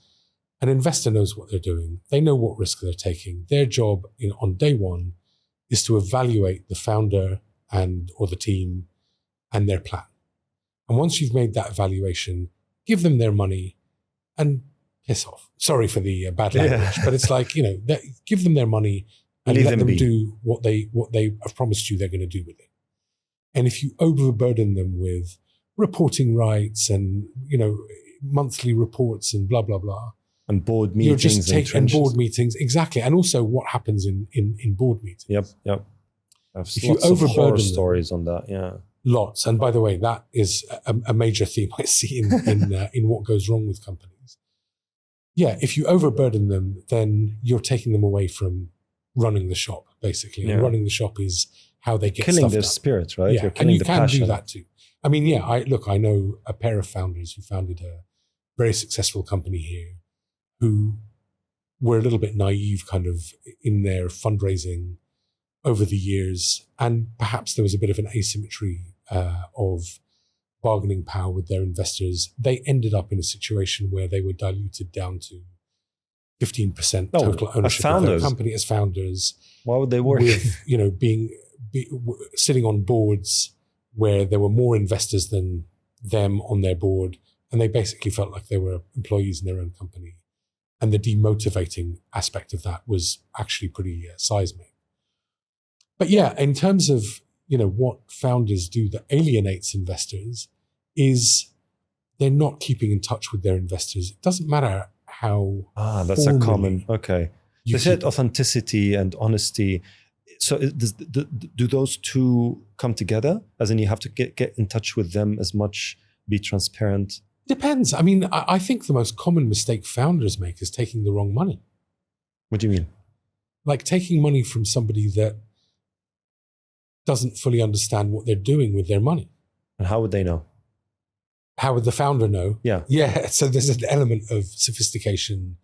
an investor knows what they're doing. They know what risk they're taking. Their job on day one is to evaluate the founder or the team and their plan. And once you've made that evaluation, give them their money and piss off. Sorry for the bad language, but it's like, give them their money and let them do what they have promised you they're going to do with it. And if you overburden them with reporting rights and, monthly reports and blah, blah, blah. And board meetings. You're just taking board meetings, exactly. And also what happens in board meetings. Yep. I've if you overburden them, stories on that, yeah. Lots. And by the way, that is a major theme I see in what goes wrong with companies. Yeah, if you overburden them, then you're taking them away from running the shop, basically. Yeah. And running the shop is how they get killing stuff their done. Spirit, right? Yeah, and you can do that too. I mean, yeah, I know a pair of founders who founded a very successful company here who were a little bit naive kind of in their fundraising over the years. And perhaps there was a bit of an asymmetry of bargaining power with their investors. They ended up in a situation where they were diluted down to 15% total ownership of their company as founders. Why would they work? With, sitting on boards where there were more investors than them on their board. And they basically felt like they were employees in their own company. And the demotivating aspect of that was actually pretty seismic. But yeah, in terms of, what founders do that alienates investors is they're not keeping in touch with their investors. It doesn't matter how. That's a common, okay. They said authenticity and honesty. So do those two come together? As in you have to get in touch with them as much, be transparent? Depends. I mean, I think the most common mistake founders make is taking the wrong money. What do you mean? Like taking money from somebody that doesn't fully understand what they're doing with their money. And how would they know? How would the founder know? Yeah. Yeah. So there's an element of sophistication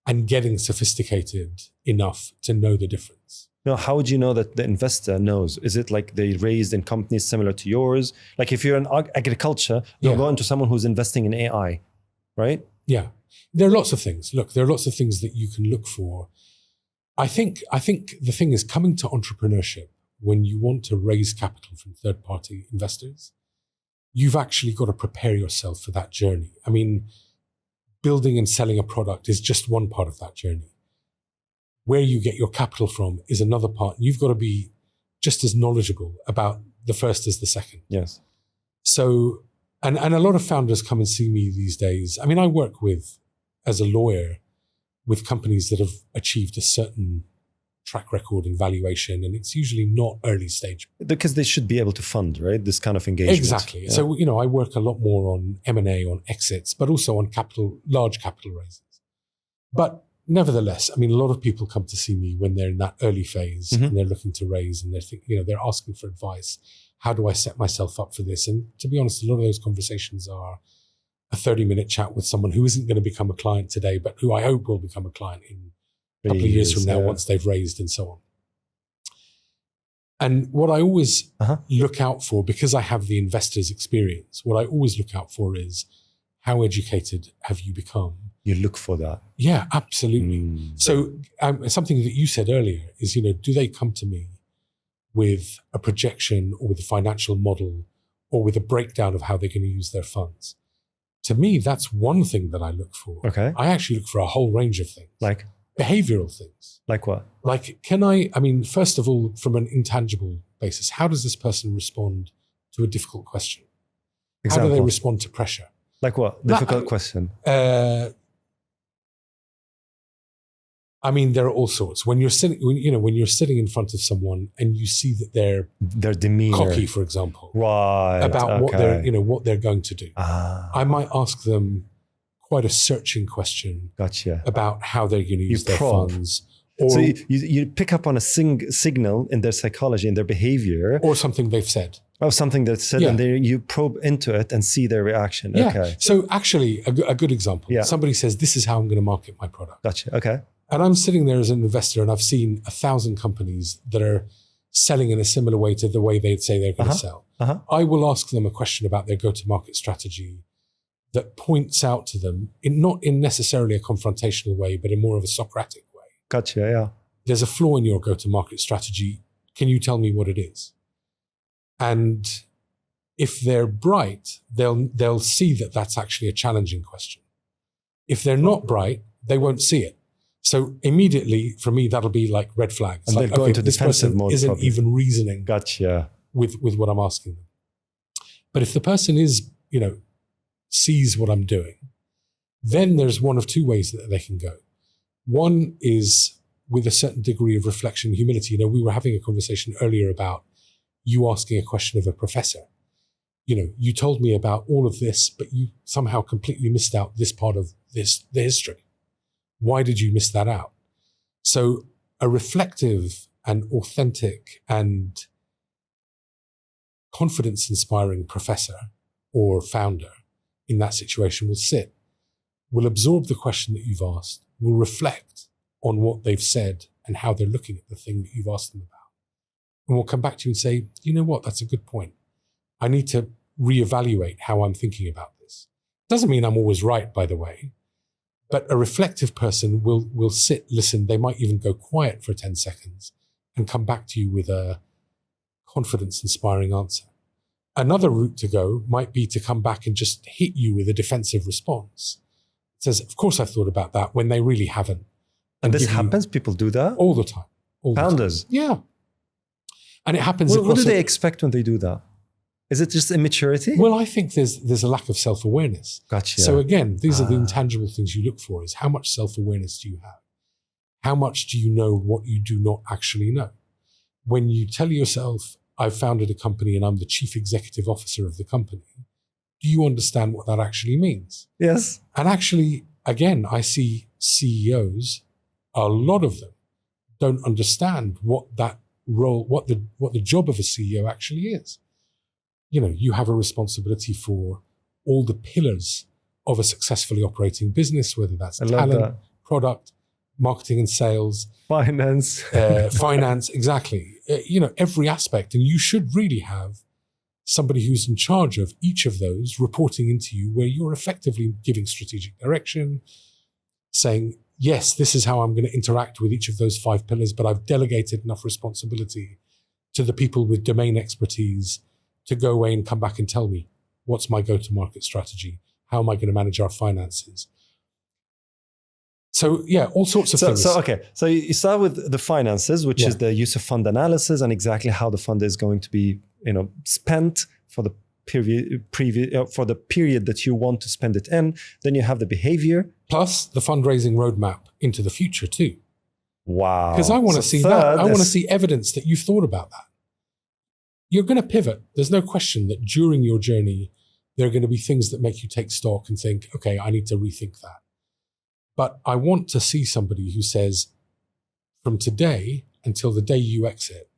and getting sophisticated enough to know the difference. No, how would you know that the investor knows? Is it like they raised in companies similar to yours? Like if you're in agriculture, you'll go into someone who's investing in AI, right? Yeah. There are lots of things. Look, there are lots of things that you can look for. I think the thing is coming to entrepreneurship when you want to raise capital from third-party investors, you've actually got to prepare yourself for that journey. I mean, building and selling a product is just one part of that journey. Where you get your capital from is another part. You've got to be just as knowledgeable about the first as the second. Yes. So, and a lot of founders come and see me these days. I mean, I work with, as a lawyer, with companies that have achieved a certain track record and valuation, and it's usually not early stage. Because they should be able to fund, right? This kind of engagement. Exactly. Yeah. So, I work a lot more on M&A, on exits, but also on large capital raises. But nevertheless, I mean, a lot of people come to see me when they're in that early phase and they're looking to raise and they're asking for advice. How do I set myself up for this? And to be honest, a lot of those conversations are a 30-minute chat with someone who isn't going to become a client today, but who I hope will become a client in a couple of years from now once they've raised and so on. And what I always look out for, because I have the investor's experience, what I always look out for is how educated have you become? You look for that. Yeah, absolutely. So something that you said earlier is, do they come to me with a projection or with a financial model or with a breakdown of how they're going to use their funds? To me, that's one thing that I look for. Okay. I actually look for a whole range of things. Like? Behavioral things. Like what? Like, first of all, from an intangible basis, how does this person respond to a difficult question? Example. How do they respond to pressure? Like what? Difficult question. There are all sorts. When you're sitting in front of someone and you see that their demeanor, cocky, for example, right, about what they're going to do, I might ask them quite a searching question. Gotcha. About how they're going to use their funds. So you pick up on a signal in their psychology, in their behavior, or something they've said. Oh, something that's said, and then you probe into it and see their reaction. Yeah. Okay. So actually, a good example. Yeah. Somebody says, "This is how I'm going to market my product." Gotcha. Okay. And I'm sitting there as an investor, and I've seen 1,000 companies that are selling in a similar way to the way they'd say they're going to sell. I will ask them a question about their go-to-market strategy that points out to them, not in necessarily a confrontational way, but in more of a Socratic way. Gotcha. Yeah. There's a flaw in your go-to-market strategy. Can you tell me what it is? And if they're bright, they'll see that that's actually a challenging question. If they're not bright, they won't see it. So immediately, for me, that'll be like red flags. And like, they'll go into defensive mode. Isn't even reasoning. Gotcha. With what I'm asking them. But if the person is, sees what I'm doing, then there's one of two ways that they can go. One is with a certain degree of reflection, humility. We were having a conversation earlier about you asking a question of a professor. You told me about all of this, but you somehow completely missed out this part of the history. Why did you miss that out? So a reflective and authentic and confidence-inspiring professor or founder in that situation will absorb the question that you've asked, will reflect on what they've said and how they're looking at the thing that you've asked them about. And we'll come back to you and say, you know what, that's a good point. I need to reevaluate how I'm thinking about this. Doesn't mean I'm always right, by the way. But a reflective person will sit, listen. They might even go quiet for 10 seconds and come back to you with a confidence-inspiring answer. Another route to go might be to come back and just hit you with a defensive response. says, of course I've thought about that, when they really haven't. And this happens? People do that? All the time. Founders? Yeah. And it happens. What do they expect when they do that? Is it just immaturity? Well, I think there's a lack of self-awareness. Gotcha. So again, these are the intangible things you look for, is how much self-awareness do you have? How much do you know what you do not actually know? When you tell yourself, I've founded a company and I'm the chief executive officer of the company, do you understand what that actually means? Yes. And actually, again, I see CEOs, a lot of them don't understand what that role, what the job of a CEO actually is. You have a responsibility for all the pillars of a successfully operating business, whether that's talent, product, marketing and sales, finance, exactly. Every aspect. And you should really have somebody who's in charge of each of those reporting into you, where you're effectively giving strategic direction, saying, yes, this is how I'm going to interact with each of those 5 pillars, but I've delegated enough responsibility to the people with domain expertise to go away and come back and tell me, what's my go-to-market strategy? How am I going to manage our finances? So yeah, all sorts of things. So you start with the finances, which is the use of fund analysis and exactly how the fund is going to be, spent for the period that you want to spend it in. Then you have the behavior, plus the fundraising roadmap into the future too. Wow! Because I want to see that. I want to see evidence that you've thought about that. You're going to pivot. There's no question that during your journey, there are going to be things that make you take stock and think, okay, I need to rethink that. But I want to see somebody who says, from today until the day you exit,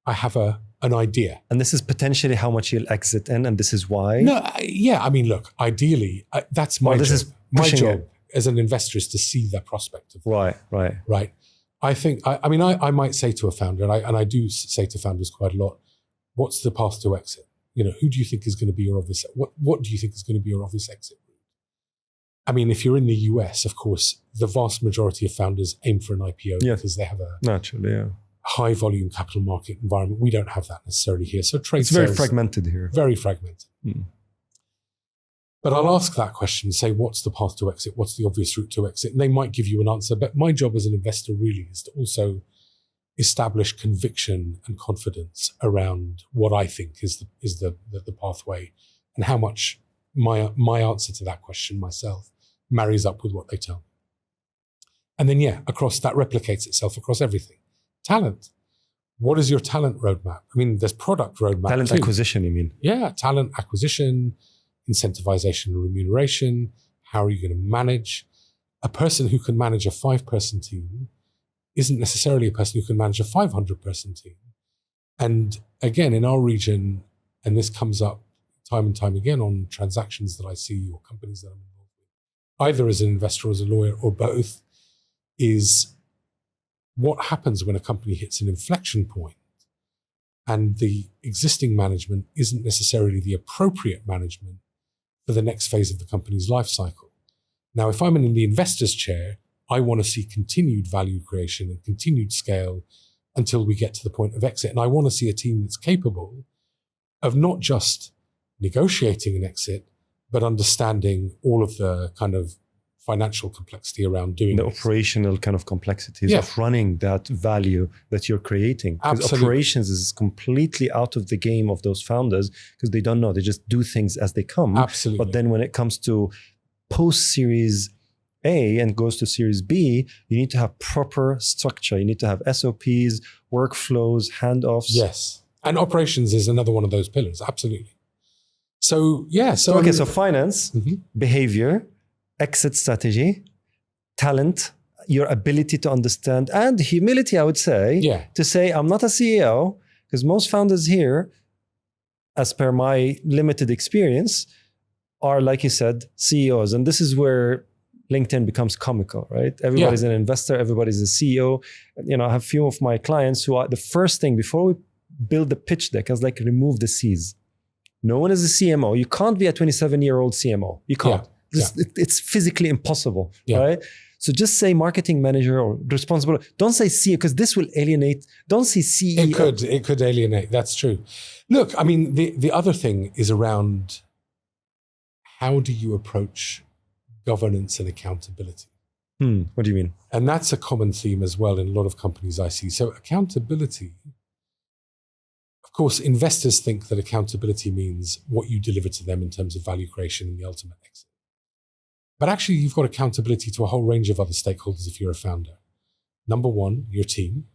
I have an idea. And this is potentially how much you'll exit in, and this is why? No, yeah. I mean, look, ideally, that's my job. My job as an investor is to see the prospect of Right. I think, I might say to a founder, and I do say to founders quite a lot, what's the path to exit? Who do you think is going to be your obvious, what do you think is going to be your obvious exit? I mean, if you're in the US, of course, the vast majority of founders aim for an IPO because they have a high volume capital market environment. We don't have that necessarily here. So it's very fragmented here. Very fragmented. But I'll ask that question, say, what's the path to exit? What's the obvious route to exit? And they might give you an answer. But my job as an investor really is to also establish conviction and confidence around what I think is the pathway, and how much my answer to that question myself marries up with what they tell me. And then, across that replicates itself across everything. Talent. What is your talent roadmap? I mean, there's product roadmap. Talent acquisition, you mean? Yeah, talent acquisition, incentivization and remuneration. How are you going to manage? A person who can manage a 5-person team isn't necessarily a person who can manage a 500-person team. And again, in our region, and this comes up time and time again on transactions that I see or companies that I'm involved with, either as an investor or as a lawyer or both, is what happens when a company hits an inflection point and the existing management isn't necessarily the appropriate management for the next phase of the company's life cycle. Now, if I'm in the investor's chair, I want to see continued value creation and continued scale until we get to the point of exit. And I want to see a team that's capable of not just negotiating an exit, but understanding all of the kind of financial complexity around doing the operational kind of complexities of running that value that you're creating. Because operations is completely out of the game of those founders because they don't know. They just do things as they come. Absolutely. But then when it comes to post-Series A and goes to Series B, you need to have proper structure. You need to have SOPs, workflows, handoffs. Yes. And operations is another one of those pillars. Absolutely. So, so finance, behavior, exit strategy, talent, your ability to understand, and humility, I would say, to say, I'm not a CEO, because most founders here, as per my limited experience, are, like you said, CEOs. And this is where LinkedIn becomes comical, right? Everybody's an investor, everybody's a CEO. I have a few of my clients who are, the first thing before we build the pitch deck, I was like, remove the C's. No one is a CMO. You can't be a 27-year-old CMO. You can't. It's physically impossible, right? So just say marketing manager or responsible. Don't say CEO, because this will alienate. Don't say CEO. It could alienate. That's true. Look, I mean, the other thing is around how do you approach governance and accountability. What do you mean? And that's a common theme as well in a lot of companies I see. So accountability, of course, investors think that accountability means what you deliver to them in terms of value creation and the ultimate exit. But actually, you've got accountability to a whole range of other stakeholders if you're a founder. Number one, your team.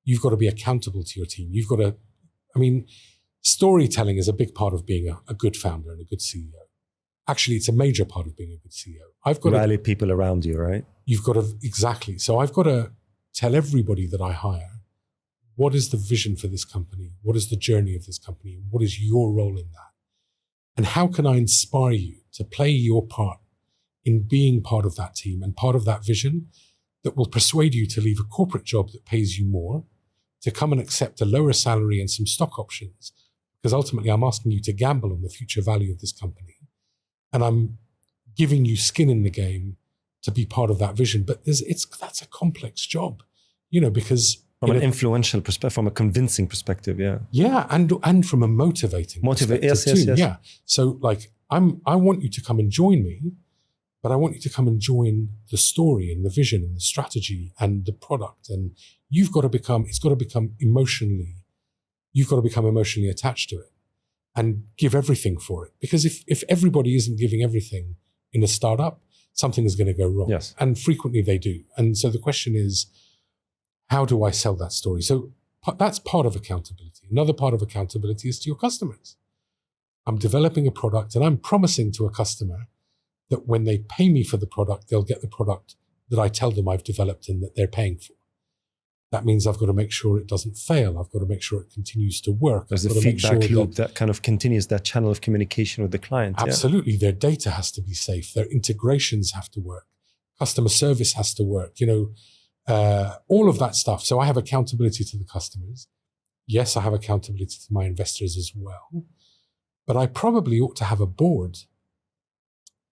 You've got to be accountable to your team. You've got to, storytelling is a big part of being a good founder and a good CEO. Actually, it's a major part of being a good CEO. I've got rally people around you, right? You've got to, exactly. So I've got to tell everybody that I hire, what is the vision for this company? What is the journey of this company? What is your role in that? And how can I inspire you to play your part in being part of that team and part of that vision that will persuade you to leave a corporate job that pays you more, to come and accept a lower salary and some stock options, because ultimately I'm asking you to gamble on the future value of this company. And I'm giving you skin in the game to be part of that vision. But that's a complex job, because from an influential perspective, from a convincing perspective, yeah. Yeah, and from a motivating perspective yes, too. yes. Yeah. So I want you to come and join me, but I want you to come and join the story and the vision and the strategy and the product. And you've got to become emotionally attached to it and give everything for it. Because if everybody isn't giving everything in a startup, something is going to go wrong. Yes. And frequently they do. And so the question is, how do I sell that story? So that's part of accountability. Another part of accountability is to your customers. I'm developing a product and I'm promising to a customer that when they pay me for the product, they'll get the product that I tell them I've developed and that they're paying for. That means I've got to make sure it doesn't fail. I've got to make sure it continues to work. There's a feedback loop that kind of continues that channel of communication with the client. Absolutely. Yeah. Their data has to be safe. Their integrations have to work. Customer service has to work, all of that stuff. So I have accountability to the customers. Yes, I have accountability to my investors as well. But I probably ought to have a board.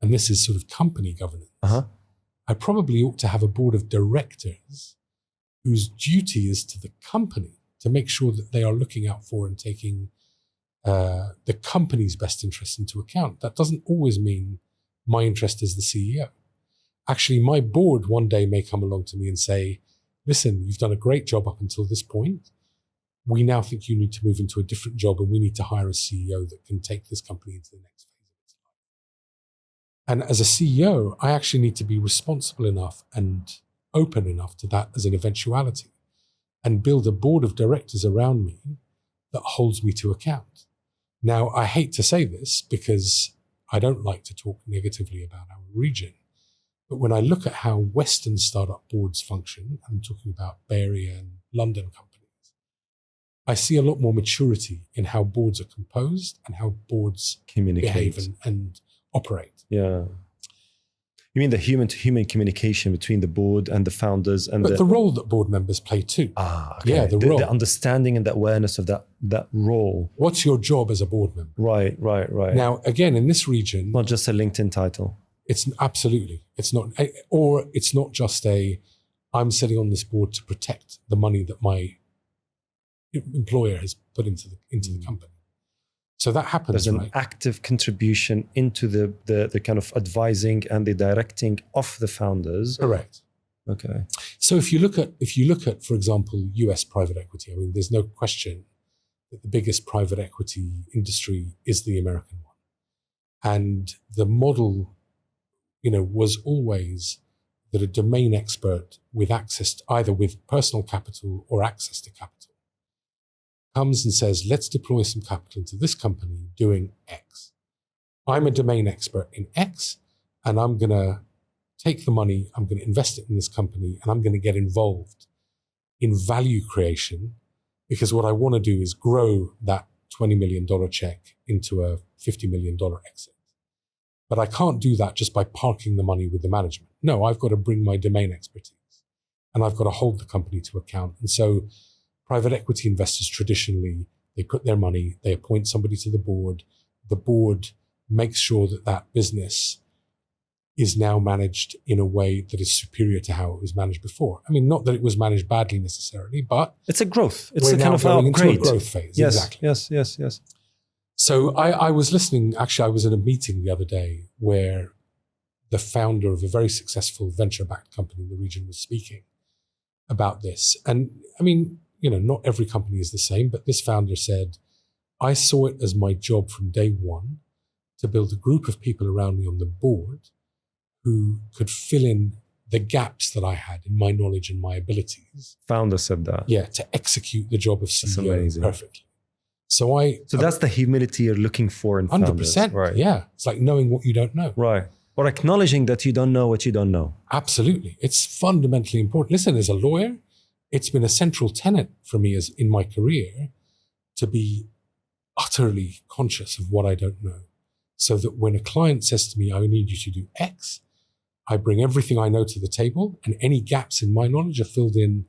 And this is sort of company governance. I probably ought to have a board of directors whose duty is to the company to make sure that they are looking out for and taking the company's best interests into account. That doesn't always mean my interest as the CEO. Actually, my board one day may come along to me and say, listen, you've done a great job up until this point. We now think you need to move into a different job and we need to hire a CEO that can take this company into the next phase of its life. And as a CEO, I actually need to be responsible enough and open enough to that as an eventuality and build a board of directors around me that holds me to account. Now, I hate to say this because I don't like to talk negatively about our region, but when I look at how Western startup boards function, I'm talking about Bay Area and London companies, I see a lot more maturity in how boards are composed and how boards behave and operate. Yeah. You mean the human-to-human communication between the board and the founders and the role that board members play too. Okay. Yeah, the role. The understanding and the awareness of that role. What's your job as a board member? Right. Now, again, in this region, not just a LinkedIn title. It's absolutely. It's not, or it's not just I'm sitting on this board to protect the money that my employer has put into the company. So that happens. There's an active contribution into the kind of advising and the directing of the founders. Correct. Okay. So if you look at, for example, US private equity, there's no question that the biggest private equity industry is the American one. And the model, was always that a domain expert with access to, either with personal capital or access to capital, comes and says, let's deploy some capital into this company doing X. I'm a domain expert in X, and I'm going to take the money, I'm going to invest it in this company, and I'm going to get involved in value creation, because what I want to do is grow that $20 million check into a $50 million exit. But I can't do that just by parking the money with the management. No, I've got to bring my domain expertise, and I've got to hold the company to account. And so private equity investors traditionally, they put their money, they appoint somebody to the board makes sure that business is now managed in a way that is superior to how it was managed before. Not that it was managed badly necessarily, but it's a growth. It's we're a now kind of going upgrade. into a growth phase. Yes, exactly. Yes. So I was listening, actually I was in a meeting the other day where the founder of a very successful venture-backed company in the region, was speaking about this. And I mean, not every company is the same, but this founder said, I saw it as my job from day one to build a group of people around me on the board who could fill in the gaps that I had in my knowledge and my abilities. Founder said that. Yeah, to execute the job of CEO perfectly. So that's the humility you're looking for in 100%. Founders, right? Yeah, it's like knowing what you don't know. Right. Or acknowledging that you don't know what you don't know. Absolutely. It's fundamentally important. Listen, as a lawyer, it's been a central tenet for me as in my career to be utterly conscious of what I don't know. So that when a client says to me, I need you to do X, I bring everything I know to the table, and any gaps in my knowledge are filled in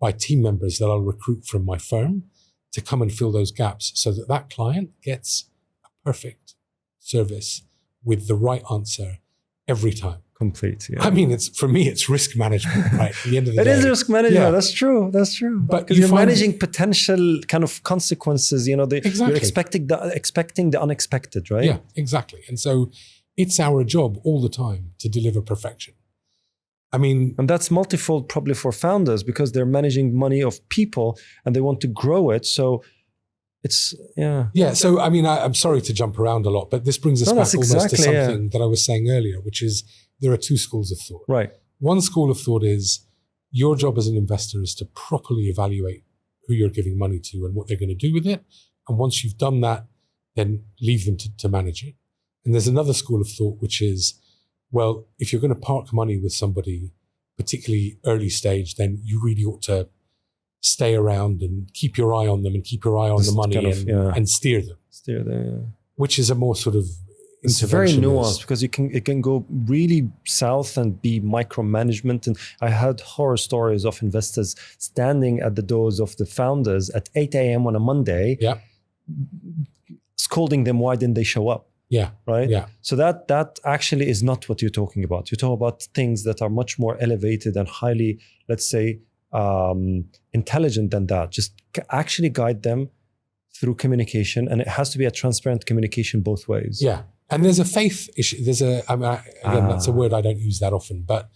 by team members that I'll recruit from my firm to come and fill those gaps so that that client gets a perfect service with the right answer every time. Complete. Yeah. I mean, for me, it's risk management, right? At the end of the day. It is risk management. Yeah. That's true. But you're managing potential kind of consequences, exactly. You're expecting the unexpected, right? Yeah, exactly. And so it's our job all the time to deliver perfection. I mean, and that's multifold probably for founders because they're managing money of people and they want to grow it. So it's, yeah. Yeah. So, I mean, I'm sorry to jump around a lot, but this brings us back almost to something that I was saying earlier, which is there are two schools of thought. Right. One school of thought is your job as an investor is to properly evaluate who you're giving money to and what they're going to do with it. And once you've done that, then leave them to manage it. And there's another school of thought, which is, well, if you're going to park money with somebody, particularly early stage, then you really ought to stay around and keep your eye on them and keep your eye on the money and steer them. Steer them, yeah. Which is a more sort of it's very nuanced because it can go really south and be micromanagement. And I heard horror stories of investors standing at the doors of the founders at 8 a.m. on a Monday, scolding them, why didn't they show up? Yeah. Right? Yeah. So that actually is not what you're talking about. You're talking about things that are much more elevated and highly, let's say, intelligent than that. Just actually guide them through communication. And it has to be a transparent communication both ways. Yeah. And there's a faith issue. Again, that's a word I don't use that often, but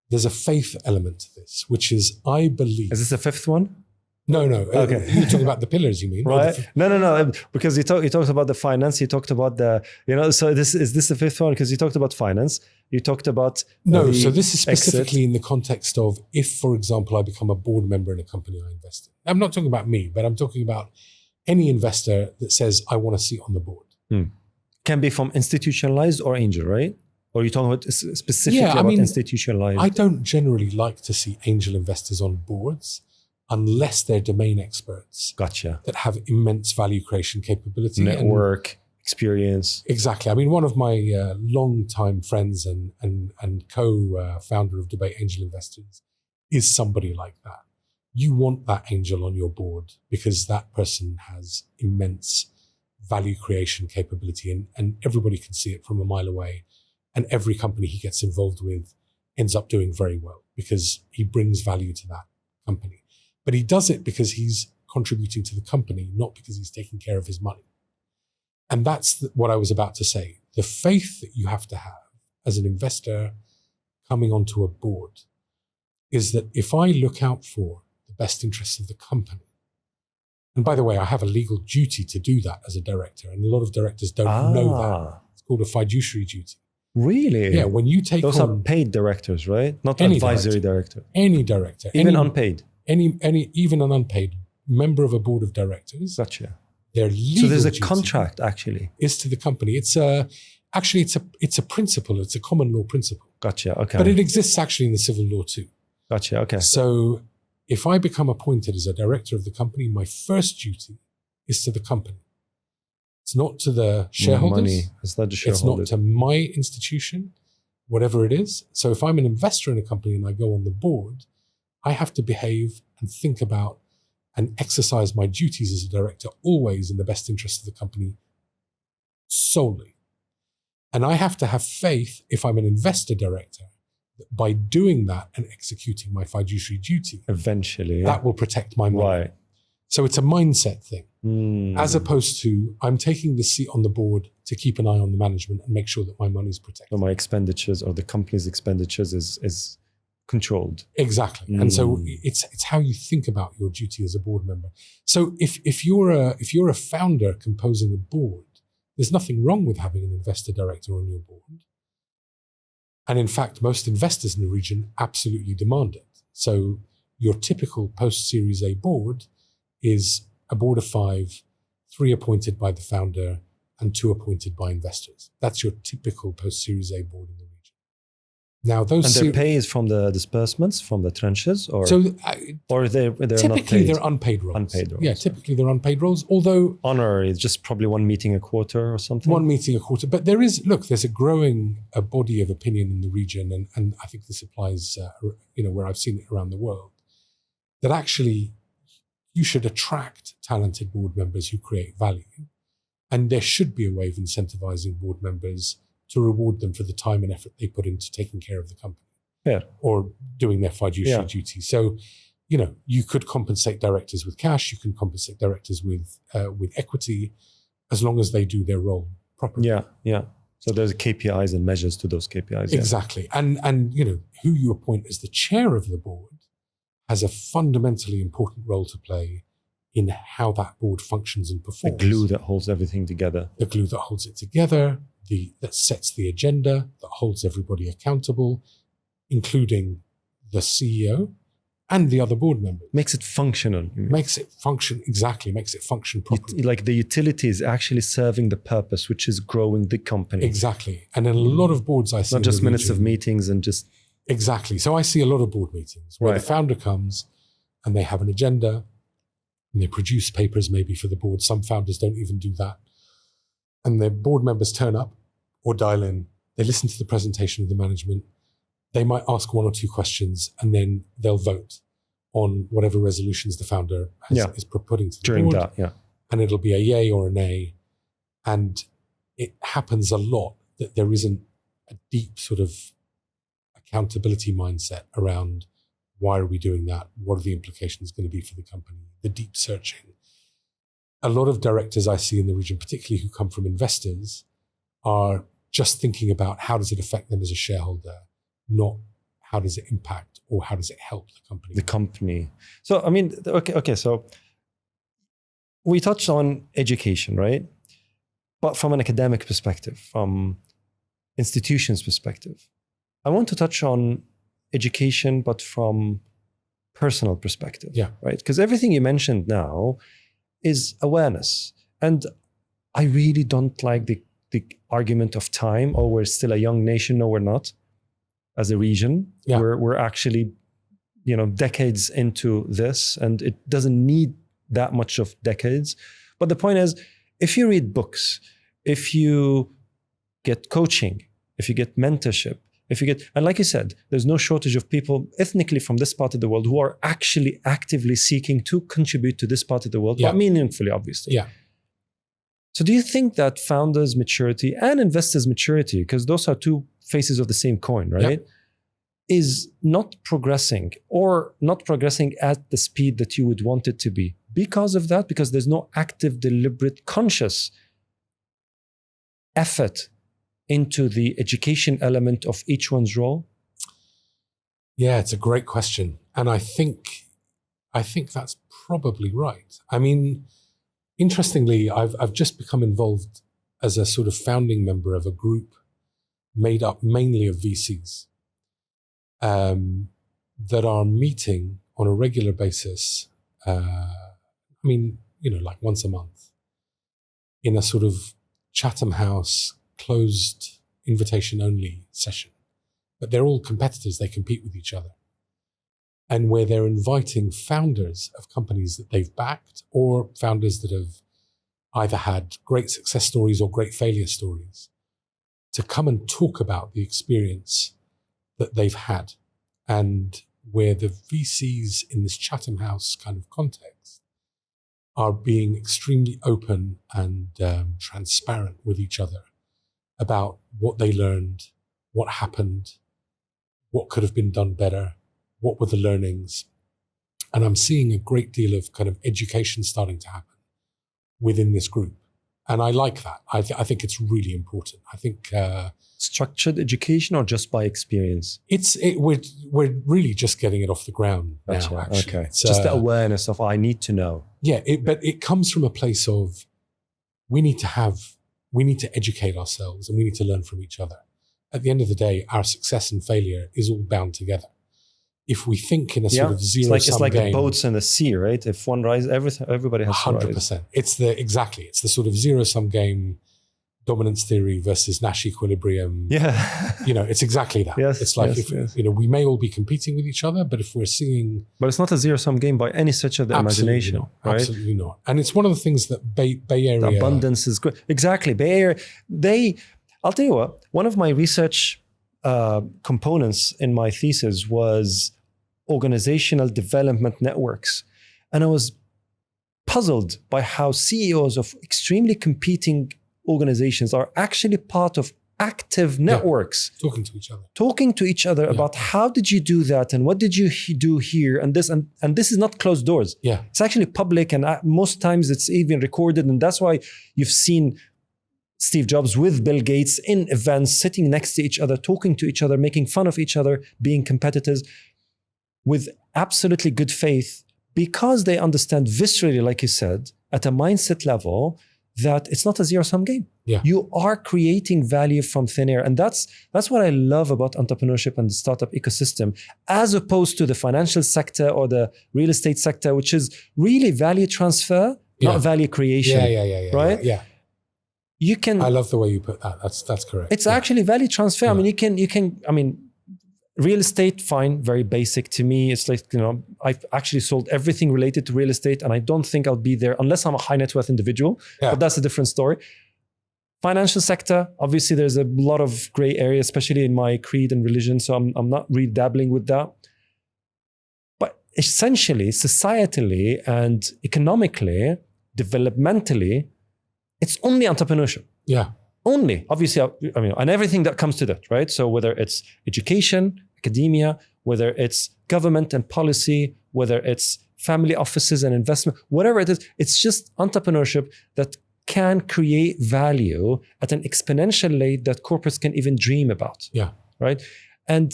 there's a faith element to this, which is, I believe. Is this the fifth one? No. Okay. You're talking about the pillars, you mean? Right. No. Because you talked about the finance. You talked about so is this the fifth one? Because you talked about finance. You talked about so this is specifically in the context of if, for example, I become a board member in a company I invest in. I'm not talking about me, but I'm talking about any investor that says, I want a seat on the board. Can be from institutionalized or angel, right? Or you're talking about specifically about institutionalized? I don't generally like to see angel investors on boards unless they're domain experts. Gotcha. That have immense value creation capability. Network, experience. Exactly. I mean, one of my long-time friends and co-founder of Debate Angel Investors is somebody like that. You want that angel on your board because that person has immense value creation capability and everybody can see it from a mile away. And every company he gets involved with ends up doing very well because he brings value to that company. But he does it because he's contributing to the company, not because he's taking care of his money. And that's what I was about to say. The faith that you have to have as an investor coming onto a board is that if I look out for the best interests of the company, and by the way, I have a legal duty to do that as a director, and a lot of directors don't know that. It's called a fiduciary duty. Really? Yeah, when you take those are paid directors, right? Not advisory director. Any director. Even unpaid. Even an unpaid member of a board of directors. Gotcha. Their legal so there's a duty contract actually. Is to the company. It's a principle. It's a common law principle. Gotcha. Okay. But it exists actually in the civil law too. Gotcha. Okay. So if I become appointed as a director of the company, my first duty is to the company. It's not to the shareholders. Money. It's not the shareholders. It's not to my institution, whatever it is. So if I'm an investor in a company and I go on the board, I have to behave and think about and exercise my duties as a director always in the best interest of the company solely. And I have to have faith, if I'm an investor director, that by doing that and executing my fiduciary duty, eventually that will protect my money. Right. So it's a mindset thing, as opposed to I'm taking the seat on the board to keep an eye on the management and make sure that my money's protected. So my expenditures or the company's expenditures is controlled. Exactly. And so it's how you think about your duty as a board member. So if you're a founder composing a board, there's nothing wrong with having an investor director on your board. And in fact, most investors in the region absolutely demand it. So your typical post-Series A board is a board of 5, 3 appointed by the founder and 2 appointed by investors. That's your typical post-Series A board in the region. Now, those and their pay is from the disbursements, from the tranches, or they're typically not paid? They're unpaid roles. Unpaid roles. Yeah, typically they're unpaid roles. Although honorary is just probably one meeting a quarter or something. One meeting a quarter, but there's a growing body of opinion in the region, and I think this applies, where I've seen it around the world, that actually you should attract talented board members who create value, and there should be a way of incentivizing board members to reward them for the time and effort they put into taking care of the company or doing their fiduciary duty. So, you could compensate directors with cash, you can compensate directors with equity, as long as they do their role properly. Yeah. So there's KPIs and measures to those KPIs. Exactly. And who you appoint as the chair of the board has a fundamentally important role to play in how that board functions and performs. The glue that holds everything together. The glue that holds it together, that sets the agenda, that holds everybody accountable, including the CEO and the other board members. Makes it functional. Makes it function properly. Like the utility is actually serving the purpose, which is growing the company. Exactly. And in a lot of boards I see... Not just minutes of meetings and just... Exactly. So I see a lot of board meetings where the founder comes and they have an agenda and they produce papers maybe for the board. Some founders don't even do that. And their board members turn up or dial in. They listen to the presentation of the management. They might ask 1 or 2 questions and then they'll vote on whatever resolutions the founder is putting to the board. During that. And it'll be a yay or a nay. And it happens a lot that there isn't a deep sort of accountability mindset around why are we doing that? What are the implications going to be for the company? The deep searching. A lot of directors I see in the region, particularly who come from investors, are just thinking about how does it affect them as a shareholder, not how does it impact or how does it help the company. So, I mean, okay. So we touched on education, right? But from an academic perspective, from institutions' perspective, I want to touch on education, but from personal perspective, right? Because everything you mentioned now is awareness. And I really don't like the argument of time, oh, we're still a young nation. No, we're not. As a region, we're actually, decades into this, and it doesn't need that much of decades. But the point is, if you read books, if you get coaching, if you get mentorship, and like you said, there's no shortage of people ethnically from this part of the world who are actually actively seeking to contribute to this part of the world, but meaningfully, obviously. Yeah. So do you think that founders' maturity and investors' maturity, because those are 2 faces of the same coin, right? Is not progressing at the speed that you would want it to be because of that, because there's no active, deliberate, conscious effort into the education element of each one's role? Yeah, it's a great question. And I think that's probably right. I mean, interestingly, I've just become involved as a sort of founding member of a group made up mainly of VCs that are meeting on a regular basis, like once a month, in a sort of Chatham House closed invitation only session. But they're all competitors, they compete with each other. And where they're inviting founders of companies that they've backed or founders that have either had great success stories or great failure stories to come and talk about the experience that they've had, and where the VCs in this Chatham House kind of context are being extremely open and transparent with each other about what they learned, what happened, what could have been done better, what were the learnings. And I'm seeing a great deal of kind of education starting to happen within this group. And I like that. I think it's really important. I think structured education or just by experience? We're really just getting it off the ground now. Actually, okay. It's, just the awareness of I need to know. Yeah, but it comes from a place of we need to educate ourselves and we need to learn from each other. At the end of the day, our success and failure is all bound together. If we think in a sort of zero-sum game, it's like the boats in the sea, right? If one rises, everybody has 100%. To rise. It's the sort of zero-sum game, dominance theory versus Nash equilibrium. Yeah, it's exactly that. Yes, it's like yes. We may all be competing with each other, but if we're seeing, but it's not a zero-sum game by any stretch of the imagination, not, right? Absolutely not. And it's one of the things that Bay Area, the abundance is good. Exactly, Bay Area. I'll tell you what. One of my research components in my thesis was organizational development networks. And I was puzzled by how CEOs of extremely competing organizations are actually part of active networks. Talking to each other. About how did you do that and what did you do here and this. And this is not closed doors. Yeah. It's actually public and most times it's even recorded. And that's why you've seen Steve Jobs with Bill Gates in events, sitting next to each other, talking to each other, making fun of each other, being competitors with absolutely good faith because they understand viscerally, like you said, at a mindset level that it's not a zero-sum game. Yeah. You are creating value from thin air. And that's what I love about entrepreneurship and the startup ecosystem, as opposed to the financial sector or the real estate sector, which is really value transfer, not value creation. Yeah. Right? Yeah. You can. I love the way you put that. That's correct. It's actually value transfer. Yeah. You can. Real estate, fine, very basic to me. It's like, I've actually sold everything related to real estate and I don't think I'll be there unless I'm a high net worth individual, but that's a different story. Financial sector, obviously there's a lot of gray area, especially in my creed and religion. So I'm not really dabbling with that. But essentially, societally and economically, developmentally, it's only entrepreneurship. Yeah. Only, obviously, and everything that comes to that, right? So whether it's education, academia, whether it's government and policy, whether it's family offices and investment, whatever it is, it's just entrepreneurship that can create value at an exponential rate that corporates can even dream about. Yeah. Right? And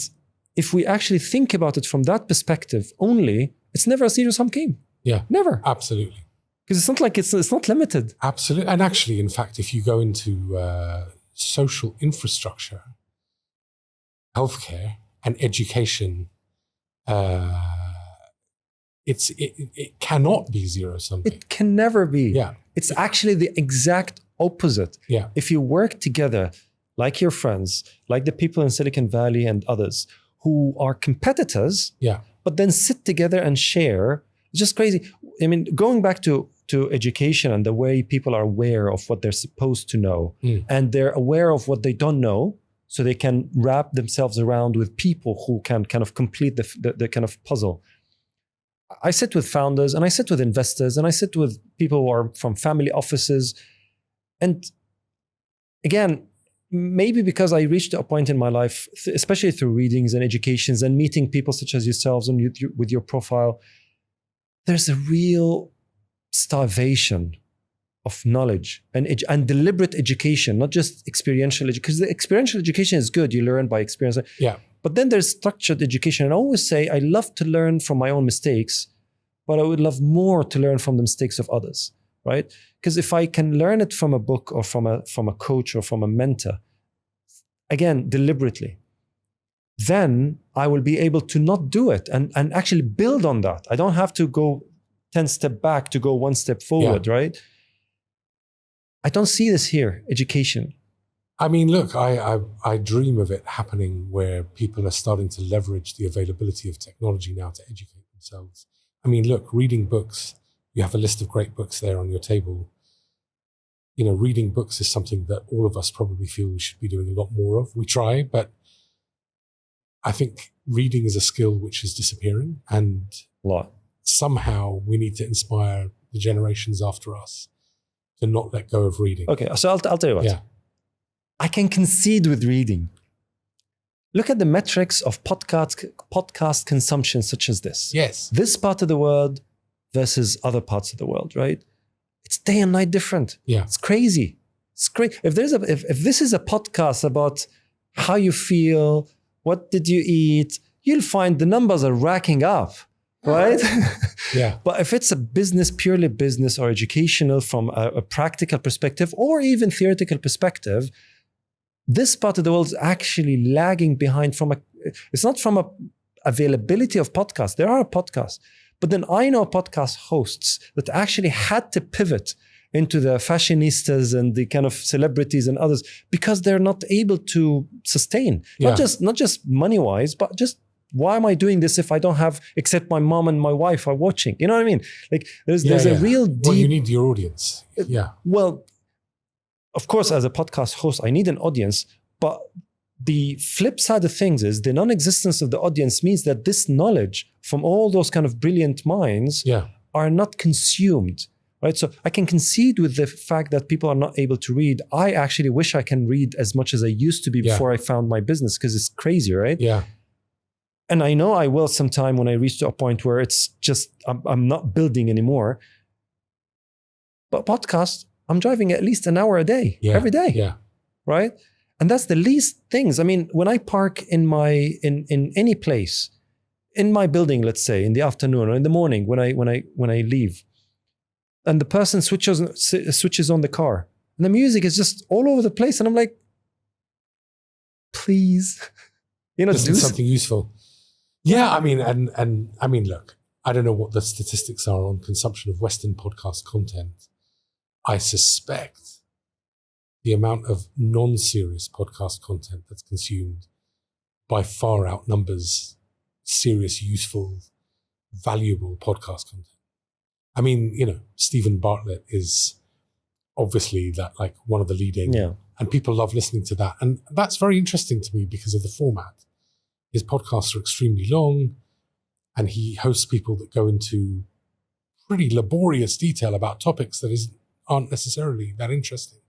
if we actually think about it from that perspective only, it's never a zero-sum game. Yeah. Never. Absolutely. Because it's not like it's not limited. Absolutely. And actually, in fact, if you go into social infrastructure, healthcare and education, it cannot be zero-sum. It can never be. Yeah. It's actually the exact opposite. Yeah. If you work together, like your friends, like the people in Silicon Valley and others who are competitors, but then sit together and share, it's just crazy. Going back to education and the way people are aware of what they're supposed to know, and they're aware of what they don't know, so they can wrap themselves around with people who can kind of complete the kind of puzzle. I sit with founders and I sit with investors and I sit with people who are from family offices. And again, maybe because I reached a point in my life, especially through readings and educations and meeting people such as yourselves and with your profile, there's a real starvation of knowledge and deliberate education, not just experiential education. Because the experiential education is good, you learn by experience. Yeah. But then there's structured education. And I always say, I love to learn from my own mistakes, but I would love more to learn from the mistakes of others, right? Because if I can learn it from a book or from a coach or from a mentor, again, deliberately, then I will be able to not do it and actually build on that. I don't have to go 10 steps back to go one step forward, right? I don't see this here, education. Look, I dream of it happening where people are starting to leverage the availability of technology now to educate themselves. Look, reading books, you have a list of great books there on your table. Reading books is something that all of us probably feel we should be doing a lot more of. We try, but I think reading is a skill which is disappearing, and somehow we need to inspire the generations after us to not let go of reading. Okay, so I'll tell you what. Yeah. I can concede with reading. Look at the metrics of podcast consumption, such as this. Yes. This part of the world versus other parts of the world, right? It's day and night different. Yeah. It's crazy. It's crazy. If this is a podcast about how you feel, what did you eat, you'll find the numbers are racking up, right? Yeah. But if it's a business, purely business or educational from a practical perspective or even theoretical perspective, this part of the world is actually lagging behind it's not from a availability of podcasts. There are podcasts, but then I know podcast hosts that actually had to pivot into the fashionistas and the kind of celebrities and others because they're not able to sustain, not just money-wise, but just why am I doing this if I don't have, except my mom and my wife are watching? You know what I mean? Like there's a real deep... Well, you need your audience. Yeah. Well, of course, as a podcast host, I need an audience, but the flip side of things is the non-existence of the audience means that this knowledge from all those kind of brilliant minds are not consumed, right? So I can concede with the fact that people are not able to read. I actually wish I can read as much as I used to be before I found my business, because it's crazy, right? Yeah. And I know I will sometime when I reach to a point where it's just, I'm not building anymore. But podcast, I'm driving at least an hour a day, every day, right? And that's the least things. I mean, when I park in any place, in my building, let's say in the afternoon or in the morning when I leave, and the person switches on the car, and the music is just all over the place, and I'm like, please, do something useful. Yeah, I mean, and I mean, look, I don't know what the statistics are on consumption of Western podcast content. I suspect the amount of non-serious podcast content that's consumed by far outnumbers serious, useful, valuable podcast content. I mean, Stephen Bartlett is obviously that like one of the leading, and people love listening to that. And that's very interesting to me because of the format. His podcasts are extremely long, and he hosts people that go into pretty laborious detail about topics that aren't necessarily that interesting.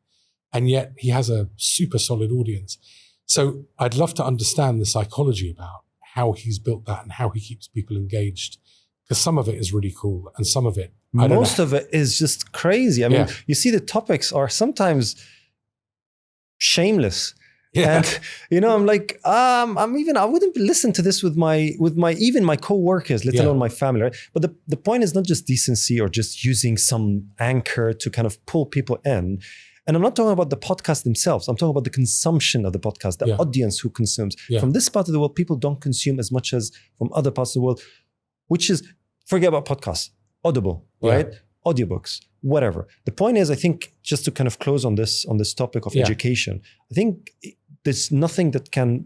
And yet he has a super solid audience. So I'd love to understand the psychology about how he's built that and how he keeps people engaged. Because some of it is really cool and some of it, most of it is just crazy. I mean, you see the topics are sometimes shameless. Yeah. And, I'm like, I wouldn't listen to this with even my co-workers, let alone my family, right? But the point is not just decency or just using some anchor to kind of pull people in. And I'm not talking about the podcast themselves. I'm talking about the consumption of the podcast, the audience who consumes. From this part of the world, people don't consume as much as from other parts of the world, which is, forget about podcasts, Audible, right? Audiobooks, whatever. The point is, I think, just to kind of close on this topic of education, I think there's nothing that can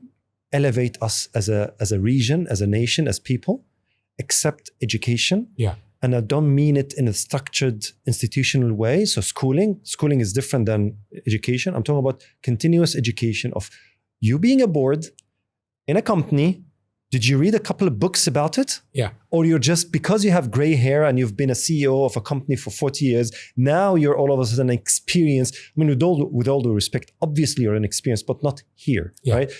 elevate us as a region, as a nation, as people, except education. Yeah. And I don't mean it in a structured institutional way. So schooling is different than education. I'm talking about continuous education of you being a board in a company. Did you read a couple of books about it? Yeah. Or you're just, because you have gray hair and you've been a CEO of a company for 40 years, now you're all of a sudden experienced. I mean, with all due respect, obviously you're an experience, but not here, right?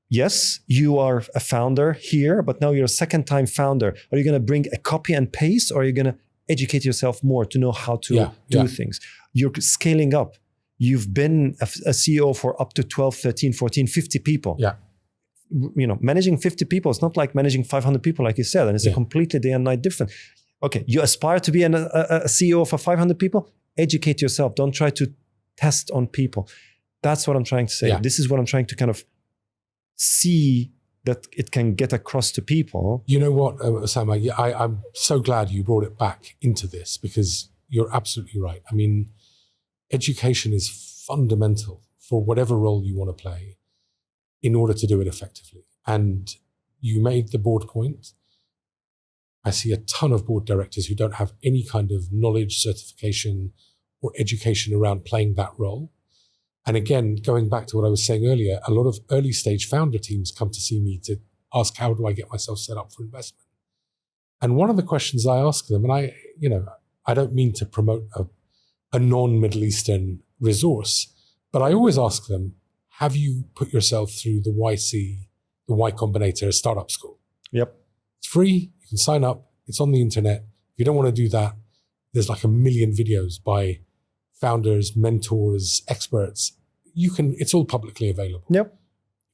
Yes, you are a founder here, but now you're a second-time founder. Are you going to bring a copy and paste, or are you going to educate yourself more to know how to do things? You're scaling up. You've been a CEO for up to 12, 13, 14, 50 people. Yeah. Managing 50 people is not like managing 500 people, like you said, and it's a completely day and night different. Okay, you aspire to be a CEO for 500 people? Educate yourself. Don't try to test on people. That's what I'm trying to say. Yeah. This is what I'm trying to kind of see that it can get across to people. You know what, Osama, I'm so glad you brought it back into this, because you're absolutely right. I mean, education is fundamental for whatever role you want to play in order to do it effectively. And you made the board point. I see a ton of board directors who don't have any kind of knowledge, certification, or education around playing that role. And again, going back to what I was saying earlier, a lot of early stage founder teams come to see me to ask, how do I get myself set up for investment? And one of the questions I ask them, and I don't mean to promote a non-Middle Eastern resource, but I always ask them, have you put yourself through the YC, the Y Combinator startup school? Yep. It's free. You can sign up. It's on the internet. If you don't want to do that, there's like a million videos by founders, mentors, experts. It's all publicly available. Yep.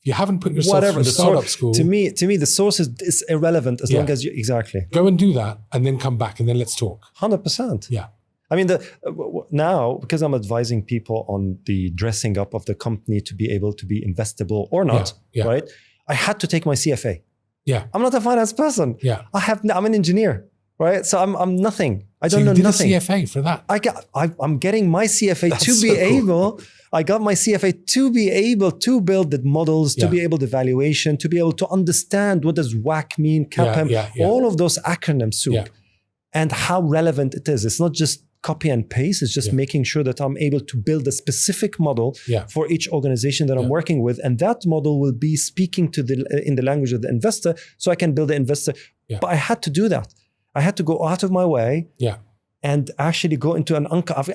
If you haven't put yourself through startup school, to me, the source is irrelevant as long as you exactly go and do that, and then come back, and then let's talk. 100%. Yeah. I mean, now because I'm advising people on the dressing up of the company to be able to be investable or not, right? I had to take my CFA. Yeah. I'm not a finance person. Yeah. I'm an engineer, right? So I'm nothing. I don't know nothing. You did a CFA for that. I'm getting my CFA to be able. I got my CFA to be able to build the models, to be able to valuation, to be able to understand what does WACC mean, CAPM, all of those acronyms, soup, and how relevant it is. It's not just copy and paste. It's just making sure that I'm able to build a specific model for each organization that I'm working with, and that model will be speaking to in the language of the investor, so I can build the investor. But I had to do that. I had to go out of my way. And actually go into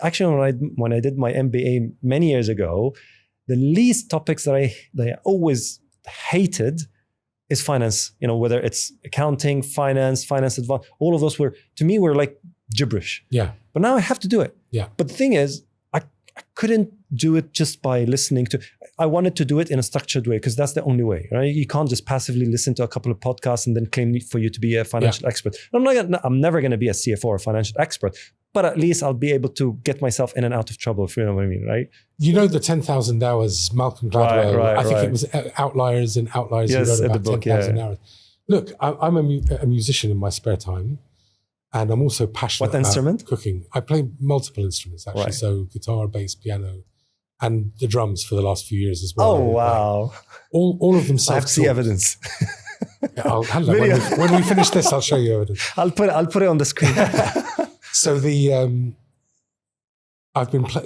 actually when I did my MBA many years ago, the least topics that I always hated is finance. You know, whether it's accounting, finance advice, all of those were like gibberish. Yeah. But now I have to do it. Yeah. But the thing is, I couldn't do it just by listening to. I wanted to do it in a structured way because that's the only way, right? You can't just passively listen to a couple of podcasts and then claim for you to be a financial expert. I'm never going to be a CFO or a financial expert, but at least I'll be able to get myself in and out of trouble, if you know what I mean, right? You know the 10,000 hours, Malcolm Gladwell, I think it was Outliers and Outliers. Yes, he wrote about 10,000 hours. Look, I'm a musician in my spare time, and I'm also passionate about cooking. I play multiple instruments, actually, so guitar, bass, piano, and the drums for the last few years as well. Oh, wow. All of them self-taught. I have to see evidence. When we finish this, I'll show you evidence. I'll put it on the screen. So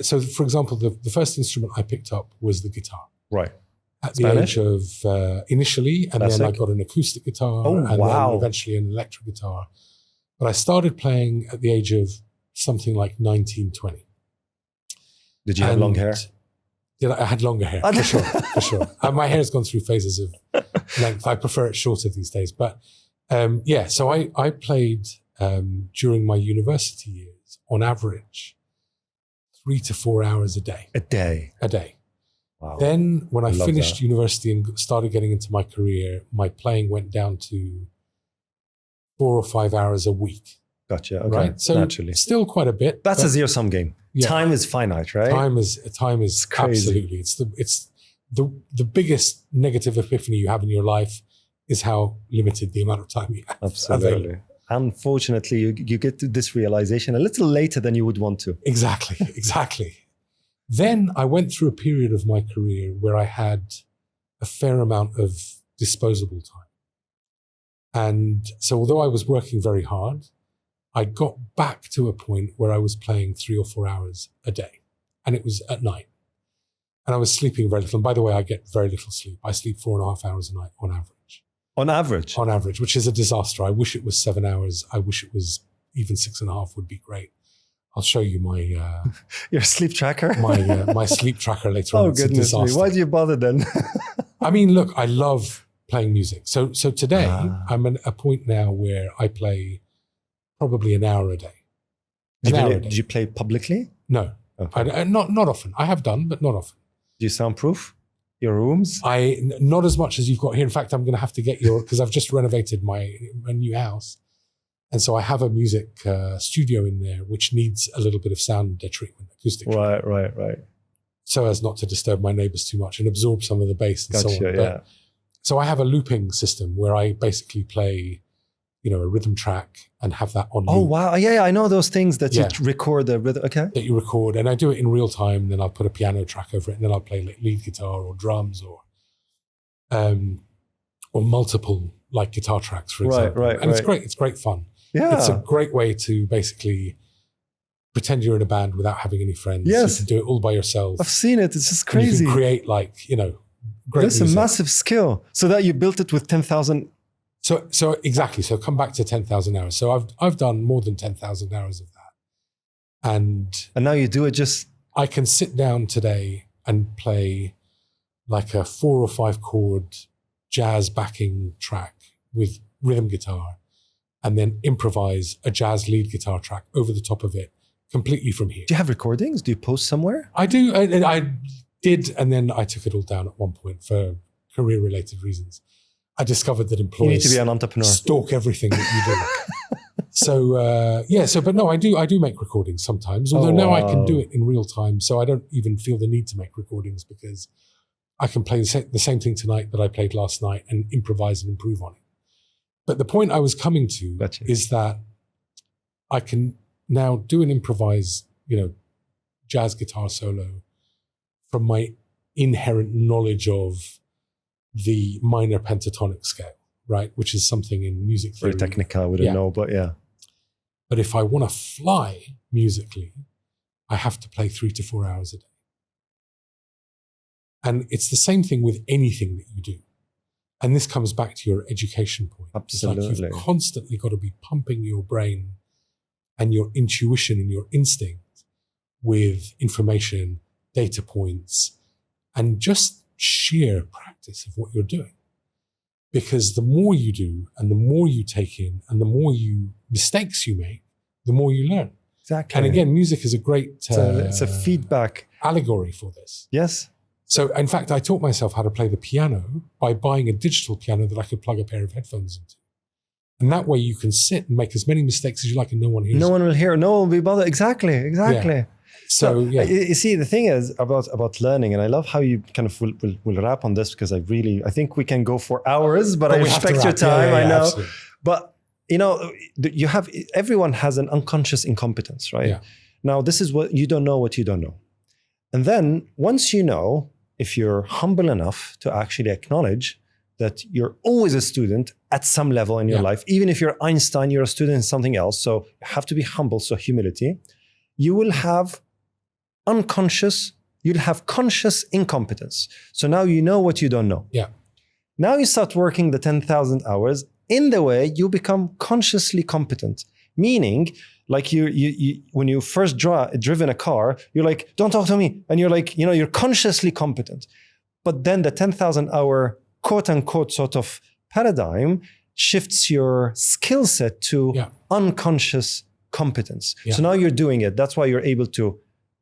so for example, the first instrument I picked up was the guitar. Right. At the age of, initially, and then I got an acoustic guitar, and then eventually an electric guitar. But I started playing at the age of something like 19, 20. Did you have long hair? I had longer hair, for sure. My hair has gone through phases of length. I prefer it shorter these days. But so I played during my university years, on average, 3 to 4 hours a day. A day. Wow. Then when I finished university and started getting into my career, my playing went down to 4 or 5 hours a week. Gotcha. Okay. Right? So naturally, still quite a bit. That's a zero-sum game. Yeah. Time is finite, right? Time is absolutely. It's the biggest negative epiphany you have in your life is how limited the amount of time you have. Absolutely. Available. Unfortunately, you get to this realization a little later than you would want to. Exactly. Then I went through a period of my career where I had a fair amount of disposable time. And so although I was working very hard, I got back to a point where I was playing 3 or 4 hours a day, and it was at night. And I was sleeping very little. And by the way, I get very little sleep. I sleep 4.5 hours a night on average. On average? On average, which is a disaster. I wish it was 7 hours. I wish it was even 6.5 would be great. I'll show you my... your sleep tracker? my sleep tracker later on. Oh, goodness me. Why do you bother then? I mean, look, I love playing music. So today, I'm at a point now where I play probably an hour a day. Did you play publicly? No. Okay. Not often. I have done, but not often. Do you soundproof your rooms? Not as much as you've got here. In fact, I'm going to have to get because I've just renovated my new house. And so I have a music studio in there, which needs a little bit of sound treatment, acoustic treatment. Right. So as not to disturb my neighbors too much and absorb some of the bass and so on. Yeah. So I have a looping system where I basically play, a rhythm track and have that on loop. Oh, wow. Yeah, I know those things that you record the rhythm. Okay. That you record. And I do it in real time. And then I'll put a piano track over it. And then I'll play lead guitar or drums or multiple guitar tracks, for example. Right. It's great. It's great fun. Yeah. It's a great way to basically pretend you're in a band without having any friends. Yes. You can do it all by yourself. I've seen it. It's just crazy. And you can create great That's music. A massive skill. So that you built it with 10,000. So exactly. So come back to 10,000 hours. So I've done more than 10,000 hours of that. And now you do it just... I can sit down today and play like a 4 or 5 chord jazz backing track with rhythm guitar, and then improvise a jazz lead guitar track over the top of it completely from here. Do you have recordings? Do you post somewhere? I do. I did, and then I took it all down at one point for career-related reasons. I discovered that employers You need to be an entrepreneur. stalk everything that you do. But no, I do make recordings sometimes, although now I can do it in real time, so I don't even feel the need to make recordings because I can play the same thing tonight that I played last night and improvise and improve on it. But the point I was coming to is that I can now do an improvised, jazz guitar solo from my inherent knowledge of the minor pentatonic scale, right? Which is something in music theory. Very technical, I wouldn't know, but yeah. But if I want to fly musically, I have to play 3 to 4 hours a day. And it's the same thing with anything that you do. And this comes back to your education point. Absolutely. It's like you've constantly got to be pumping your brain and your intuition and your instinct with information, data points, and just sheer practice of what you're doing. Because the more you do and the more you take in and the more mistakes you make, the more you learn. Exactly. And again, music is a great it's a feedback allegory for this. Yes. So in fact, I taught myself how to play the piano by buying a digital piano that I could plug a pair of headphones into. And that way you can sit and make as many mistakes as you like and no one hears. No one will hear. No one will be bothered. Exactly. Yeah. So yeah. You see, the thing is about learning, and I love how you kind of will wrap on this because I think we can go for hours, but I respect your time. I know. Absolutely. But everyone has an unconscious incompetence, right? Yeah. Now, this is what you don't know. And then once you know, if you're humble enough to actually acknowledge that you're always a student at some level in your life, even if you're Einstein, you're a student in something else. So you have to be humble. So humility, you will have conscious incompetence. So now you know what you don't know. Yeah. Now you start working the 10,000 hours. In the way, you become consciously competent, meaning like you when you first driven a car, you're like, don't talk to me. And you're like, you're consciously competent. But then the 10,000 hour quote unquote sort of paradigm shifts your skill set to unconscious competence. Yeah. So now you're doing it. That's why you're able to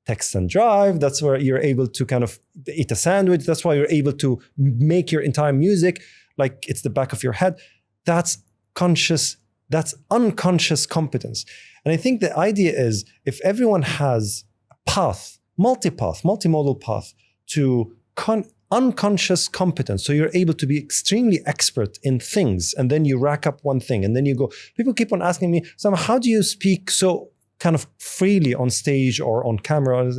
text and drive. That's where you're able to kind of eat a sandwich. That's why you're able to make your entire music like it's the back of your head. That's unconscious competence. And I think the idea is if everyone has a path, multimodal path to unconscious competence, so you're able to be extremely expert in things, and then you rack up one thing, and then you go, people keep on asking me, Sam, how do you speak so kind of freely on stage or on camera?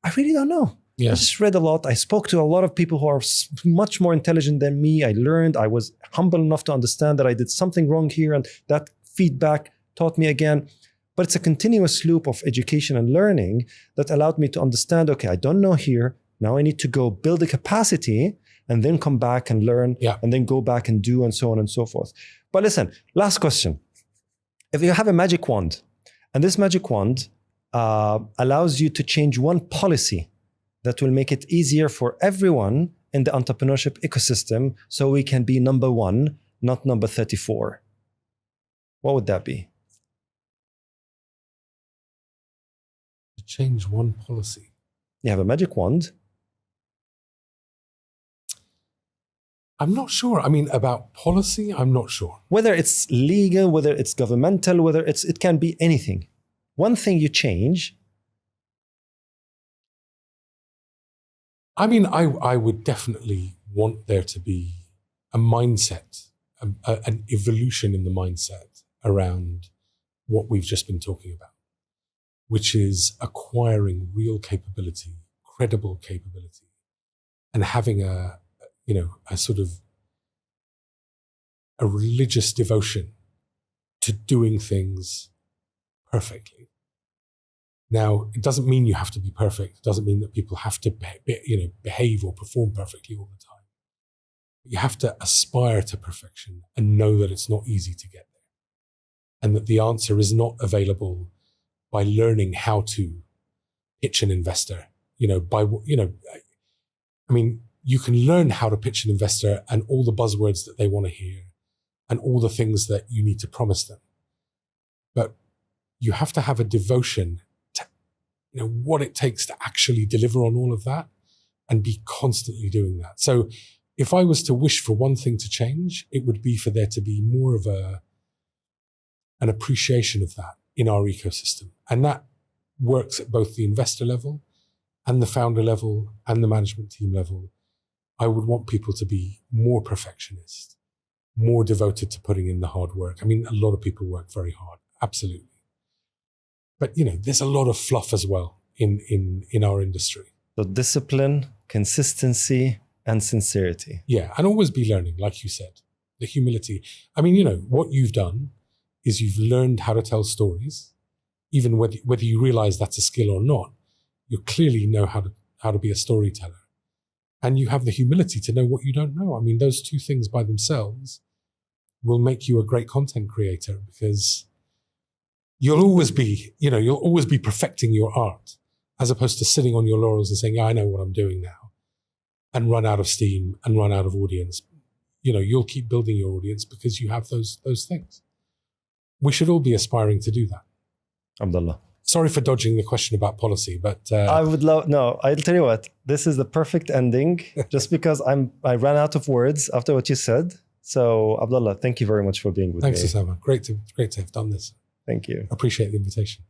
I really don't know. Yeah. I just read a lot. I spoke to a lot of people who are much more intelligent than me. I learned. I was humble enough to understand that I did something wrong here, and that feedback taught me again. But it's a continuous loop of education and learning that allowed me to understand, okay, I don't know here. Now I need to go build a capacity and then come back and learn and then go back and do and so on and so forth. But listen, last question. If you have a magic wand, and this magic wand allows you to change one policy that will make it easier for everyone in the entrepreneurship ecosystem so we can be number 1, not number 34. What would that be? To change one policy. You have a magic wand. I'm not sure. I mean, about policy, I'm not sure. Whether it's legal, whether it's governmental, it can be anything. One thing you change. I mean, I would definitely want there to be a mindset, an evolution in the mindset around what we've just been talking about, which is acquiring real capability, credible capability, and having a sort of a religious devotion to doing things perfectly. Now, it doesn't mean you have to be perfect. It doesn't mean that people have to behave or perform perfectly all the time. But you have to aspire to perfection and know that it's not easy to get there. And that the answer is not available by learning how to pitch an investor, you can learn how to pitch an investor and all the buzzwords that they want to hear and all the things that you need to promise them. But you have to have a devotion to what it takes to actually deliver on all of that and be constantly doing that. So if I was to wish for one thing to change, it would be for there to be more of an appreciation of that in our ecosystem. And that works at both the investor level and the founder level and the management team level. I would want people to be more perfectionist, more devoted to putting in the hard work. I mean, a lot of people work very hard, absolutely. But, there's a lot of fluff as well in our industry. So discipline, consistency, and sincerity. Yeah, and always be learning, like you said. The humility. I mean, what you've done is you've learned how to tell stories, even whether you realize that's a skill or not. You clearly know how to be a storyteller. And you have the humility to know what you don't know. I mean, those two things by themselves will make you a great content creator, because you'll always be perfecting your art, as opposed to sitting on your laurels and saying, yeah, I know what I'm doing now, and run out of steam and run out of audience. You'll keep building your audience because you have those things. We should all be aspiring to do that. Abdullah. Sorry for dodging the question about policy, but I would love, no, I'll tell you what, this is the perfect ending, just because I ran out of words after what you said. So Abdullah, thank you very much for being with me. Thanks, Osama. Great to have done this. Thank you. Appreciate the invitation.